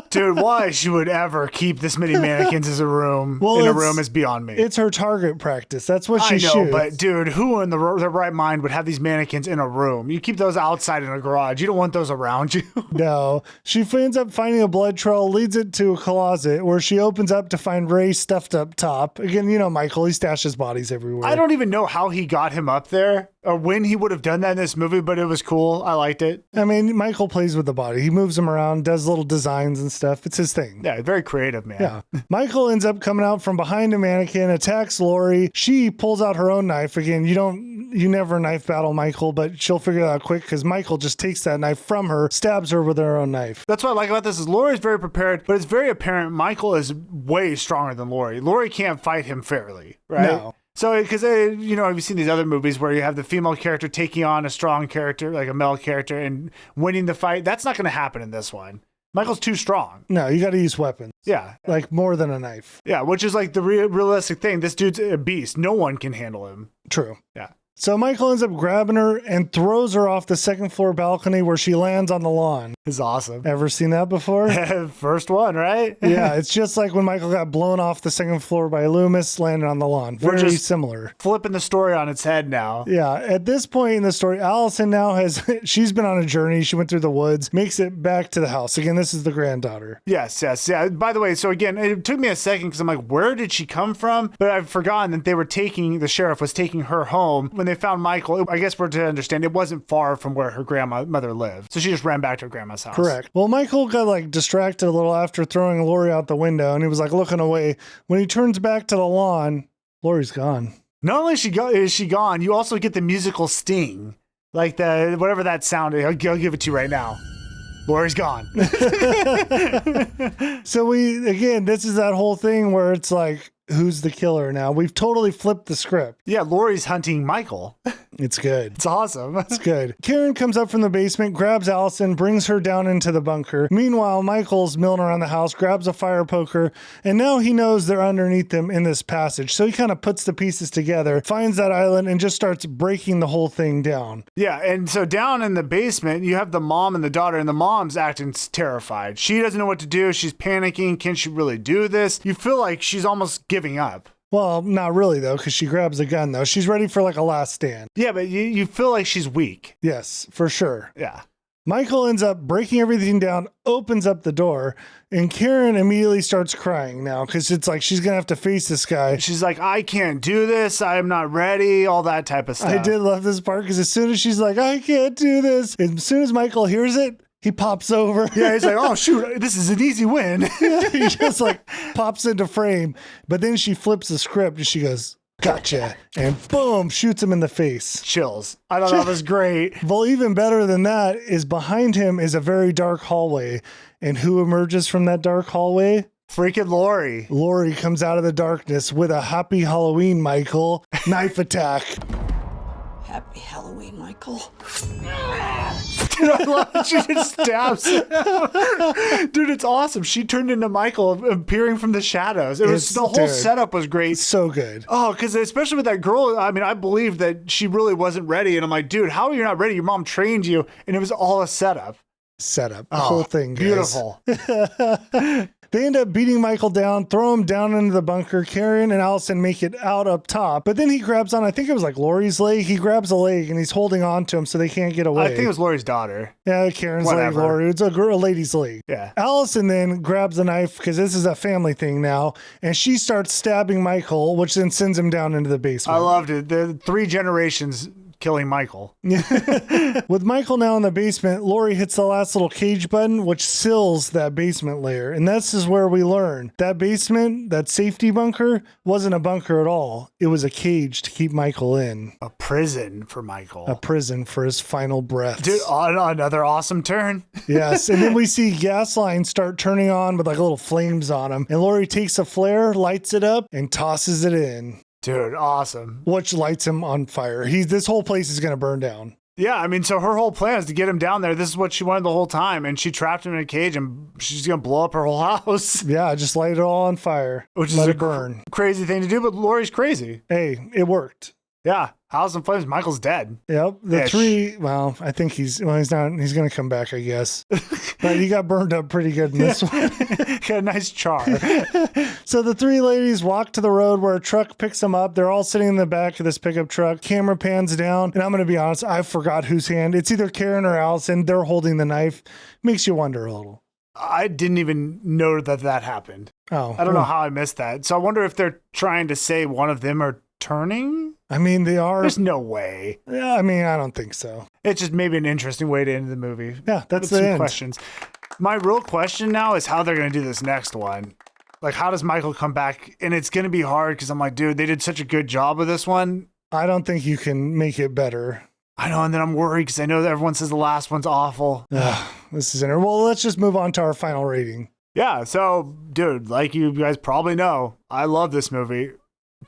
Dude, why she would ever keep this many mannequins as a room in a room is beyond me. It's her target practice. That's what she shoots. I know, but dude, who in their right mind would have these mannequins in a room? You keep those outside in a garage. You don't want those around you. No. She ends up finding a blood trail, leads it to a closet where she opens up to find Ray stuffed up top. Again, Michael, he stashes bodies everywhere. I don't even know how he got him up there or when he would have done that in this movie, but it was cool. I liked it. I mean, Michael plays with the body. He moves them around, does little designs and stuff. It's his thing. Yeah, very creative, man. Yeah. Michael ends up coming out from behind a mannequin, attacks Laurie. She pulls out her own knife. Again, you never knife battle Michael, but she'll figure it out quick because Michael just takes that knife from her, stabs her with her own knife. That's what I like about this is Laurie's very prepared, but it's very apparent Michael is way stronger than Laurie. Laurie can't fight him fairly, right? No. So, because, have you seen these other movies where you have the female character taking on a strong character, like a male character, and winning the fight? That's not going to happen in this one. Michael's too strong. No, you got to use weapons. Yeah. Like more than a knife. Yeah, which is like the realistic thing. This dude's a beast. No one can handle him. True. Yeah. So Michael ends up grabbing her and throws her off the second floor balcony where she lands on the lawn. It's awesome. Ever seen that before? First one, right? Yeah, it's just like when Michael got blown off the second floor by Loomis, landed on the lawn. We're Very just similar. Flipping the story on its head now. Yeah, at this point in the story, Allison now she's been on a journey. She went through the woods, makes it back to the house. Again, this is the granddaughter. Yes. Yeah. By the way, so again, it took me a second because I'm like, where did she come from? But I've forgotten that the sheriff was taking her home. When they found Michael, I guess we're to understand it wasn't far from where her grandmother lived. So she just ran back to her grandma's house. Correct. Well, Michael got like distracted a little after throwing Laurie out the window, and he was like looking away. When he turns back to the lawn, Laurie's gone. Not only is she gone, you also get the musical sting. Like whatever that sound is. I'll give it to you right now. Laurie's gone. So this is that whole thing where it's like, who's the killer now? We've totally flipped the script. Yeah, Laurie's hunting Michael. It's good. It's awesome. It's good. Karen comes up from the basement, grabs Allison, brings her down into the bunker. Meanwhile, Michael's milling around the house, grabs a fire poker, and now he knows they're underneath them in this passage. So he kind of puts the pieces together, finds that island, and just starts breaking the whole thing down. Yeah, and so down in the basement, you have the mom and the daughter, and the mom's acting terrified. She doesn't know what to do. She's panicking. Can she really do this? You feel like she's almost giving up. Well, not really, though, because she grabs a gun, though. She's ready for like a last stand. Yeah, but you feel like she's weak. Yes, for sure. Yeah. Michael ends up breaking everything down, opens up the door, and Karen immediately starts crying now because it's like she's going to have to face this guy. She's like, I can't do this. I'm not ready. All that type of stuff. I did love this part because as soon as she's like, I can't do this, as soon as Michael hears it, he pops over. Yeah, he's like, oh, shoot, this is an easy win. He just like pops into frame. But then she flips the script and she goes, gotcha. And boom, shoots him in the face. Chills. I thought that was great. Well, even better than that is behind him is a very dark hallway. And who emerges from that dark hallway? Freaking Laurie. Laurie comes out of the darkness with a happy Halloween, Michael. Knife attack. Happy Halloween, Michael. Dude, I love it. She just stabs him. Dude, it's awesome. She turned into Michael appearing from the shadows. The whole setup was great. So good. Oh, because especially with that girl, I mean, I believe that she really wasn't ready. And I'm like, dude, how are you not ready? Your mom trained you. And it was all a setup. The whole thing, guys. Beautiful. They end up beating Michael down, throw him down into the bunker. Karen and Allison make it out up top. But then he grabs on, I think it was like Laurie's leg. He grabs a leg and he's holding on to him so they can't get away. I think it was Laurie's daughter. Yeah, Karen's Whatever. leg, Laurie. It's a lady's leg. Yeah. Allison then grabs a knife because this is a family thing now. And she starts stabbing Michael, which then sends him down into the basement. I loved it. The 3 generations killing Michael. With Michael now in the basement, Laurie hits the last little cage button, which seals that basement layer. And this is where we learn that basement, that safety bunker, wasn't a bunker at all. It was a cage to keep Michael in. A prison for Michael. A prison for his final breaths. Dude, another awesome turn. Yes. And then we see gas lines start turning on with like little flames on them. And Laurie takes a flare, lights it up, and tosses it in. Dude, awesome. Which lights him on fire. This whole place is going to burn down. Yeah, I mean, so her whole plan is to get him down there. This is what she wanted the whole time. And she trapped him in a cage and she's going to blow up her whole house. Yeah, just light it all on fire. Which Let is it burn. Crazy thing to do, but Laurie's crazy. Hey, it worked. Yeah, house in flames. Michael's dead. Yep. Well, I think he's not, he's going to come back, I guess. But he got burned up pretty good in this one. Got a nice char. So the 3 ladies walk to the road where a truck picks them up. They're all sitting in the back of this pickup truck. Camera pans down. And I'm going to be honest, I forgot whose hand. It's either Karen or Allison. They're holding the knife. Makes you wonder a little. I didn't even know that happened. Oh. I don't know how I missed that. So I wonder if they're trying to say one of them are turning? I mean, they are. There's no way. Yeah, I mean, I don't think so. It's just maybe an interesting way to end the movie. Yeah, that's With the some end. questions. My real question now is how they're going to do this next one. Like, how does Michael come back? And it's going to be hard because I'm like, dude, they did such a good job with this one. I don't think you can make it better. I know, and then I'm worried because I know that everyone says the last one's awful. This is well, let's just move on to our final rating. Yeah, so, dude, like you guys probably know, I love this movie.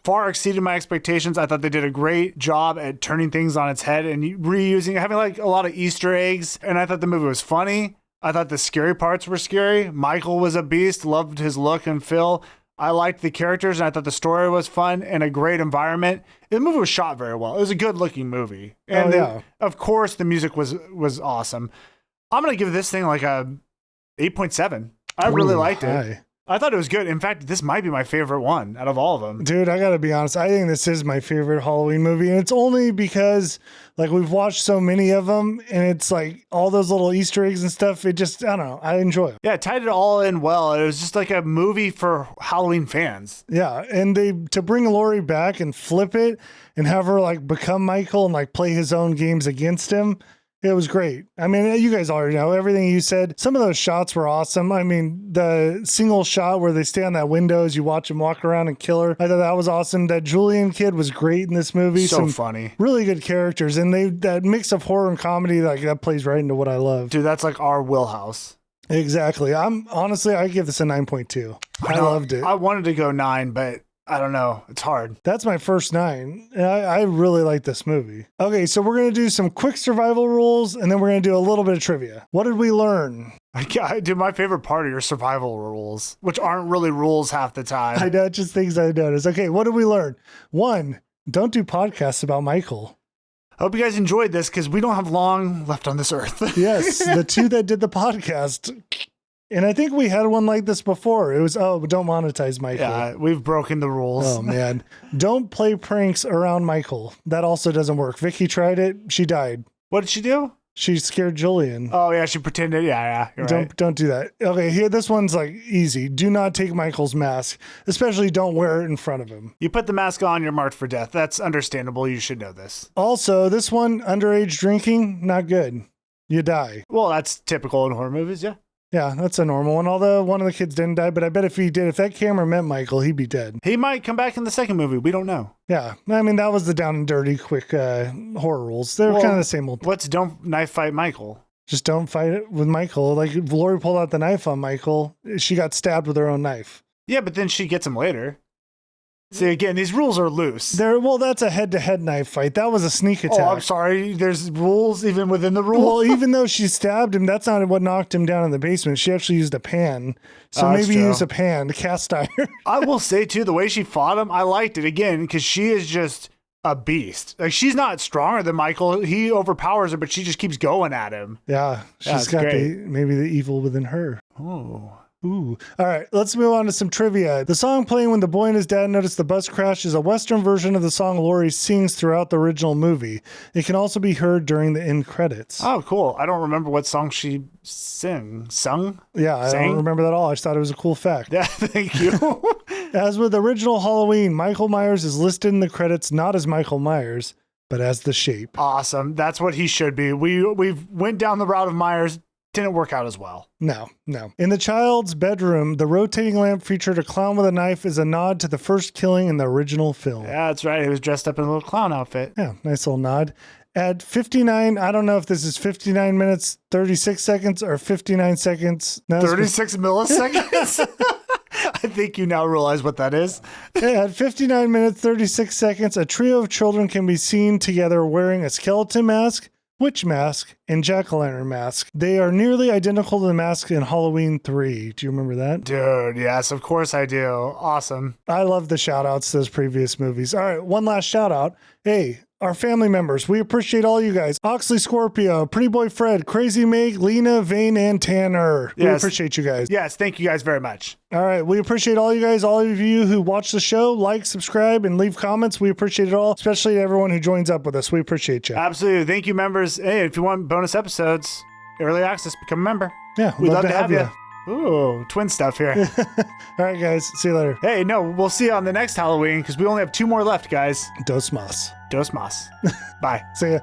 Far exceeded my expectations. I thought they did a great job at turning things on its head and reusing, having like a lot of Easter eggs. And I thought the movie was funny. I thought the scary parts were scary. Michael was a beast. Loved his look and feel. I liked the characters, and I thought the story was fun and a great environment. The movie was shot very well. It was a good-looking movie. And of course, the music was awesome. I'm going to give this thing like a 8.7. I really liked it. I thought it was good. In fact, this might be my favorite one out of all of them. Dude, I gotta be honest. I think this is my favorite Halloween movie. And it's only because like we've watched so many of them and it's like all those little Easter eggs and stuff. It just, I don't know. I enjoy it. Yeah, it tied it all in well. It was just like a movie for Halloween fans. Yeah. And to bring Laurie back and flip it and have her like become Michael and like play his own games against him. It was great. I mean, you guys already know everything you said. Some of those shots were awesome. I mean, the single shot where they stay on that window as you watch him walk around and kill her. I thought that was awesome. That Julian kid was great in this movie. So funny. Really good characters. And that mix of horror and comedy, like that plays right into what I love. Dude, that's like our wheelhouse. Exactly. I give this a 9.2. I loved it. I wanted to go 9, but I don't know. It's hard. That's my first 9. And I really like this movie. Okay, so we're going to do some quick survival rules, and then we're going to do a little bit of trivia. What did we learn? Dude, my favorite part of your survival rules, which aren't really rules half the time. I know, just things I noticed. Okay, what did we learn? 1, don't do podcasts about Michael. I hope you guys enjoyed this because we don't have long left on this earth. Yes, the 2 that did the podcast. And I think we had one like this before. It was, don't monetize Michael. Yeah, we've broken the rules. Oh, man. Don't play pranks around Michael. That also doesn't work. Vicky tried it. She died. What did she do? She scared Julian. Oh, yeah, she pretended. Yeah, you're right. Don't do that. Okay, here, this one's like easy. Do not take Michael's mask. Especially don't wear it in front of him. You put the mask on, you're marked for death. That's understandable. You should know this. Also, this one, underage drinking, not good. You die. Well, that's typical in horror movies, yeah. Yeah, that's a normal one. Although one of the kids didn't die, but I bet if he did, if that camera met Michael, he'd be dead. He might come back in the second movie. We don't know. Yeah, I mean, that was the down and dirty, quick horror rules. They were kind of the same old. What's don't knife fight Michael? Just don't fight it with Michael. Like if Laurie pulled out the knife on Michael, she got stabbed with her own knife. Yeah, but then she gets him later. See, again, these rules are loose. Well, that's a head-to-head knife fight. That was a sneak attack. Oh, I'm sorry. There's rules even within the rules. Well, even though she stabbed him, that's not what knocked him down in the basement. She actually used a pan. So maybe use a pan, cast iron. I will say, too, the way she fought him, I liked it, again, because she is just a beast. Like, she's not stronger than Michael. He overpowers her, but she just keeps going at him. Yeah, she's got maybe the evil within her. Oh. Ooh. All right, let's move on to some trivia. The song playing when the boy and his dad notice the bus crash is a Western version of the song Laurie sings throughout the original movie. It can also be heard during the end credits. Oh, cool. I don't remember what song she sung. Yeah, I don't remember that at all. I just thought it was a cool fact. Yeah, thank you. As with original Halloween, Michael Myers is listed in the credits not as Michael Myers, but as the Shape. Awesome. That's what he should be. We went down the route of Myers. Didn't work out as well. No. In the child's bedroom, the rotating lamp featured a clown with a knife as a nod to the first killing in the original film. Yeah, that's right. He was dressed up in a little clown outfit. Yeah, nice little nod. At 59, I don't know if this is 59 minutes, 36 seconds or 59 seconds. No, 36 milliseconds? I think you now realize what that is. At 59 minutes, 36 seconds, a trio of children can be seen together wearing a skeleton mask, witch mask, and jack-o'-lantern mask. They are nearly identical to the mask in Halloween 3. Do you remember that? Dude, yes, of course I do. Awesome. I love the shout-outs to those previous movies. All right, one last shout-out. Hey, our family members, we appreciate all you guys. Oxley Scorpio, Pretty Boy Fred, Crazy Meg, Lena, Vane, and Tanner. We appreciate you guys. Yes, thank you guys very much. All right, we appreciate all you guys, all of you who watch the show, like, subscribe, and leave comments. We appreciate it all, especially everyone who joins up with us. We appreciate you. Absolutely. Thank you, members. Hey, if you want bonus episodes, early access, become a member. Yeah, we'd love to have you. Ooh, twin stuff here. All right, guys. See you later. Hey, no, we'll see you on the next Halloween because we only have 2 more left, guys. Dos mas. Dos mas. Bye. See ya.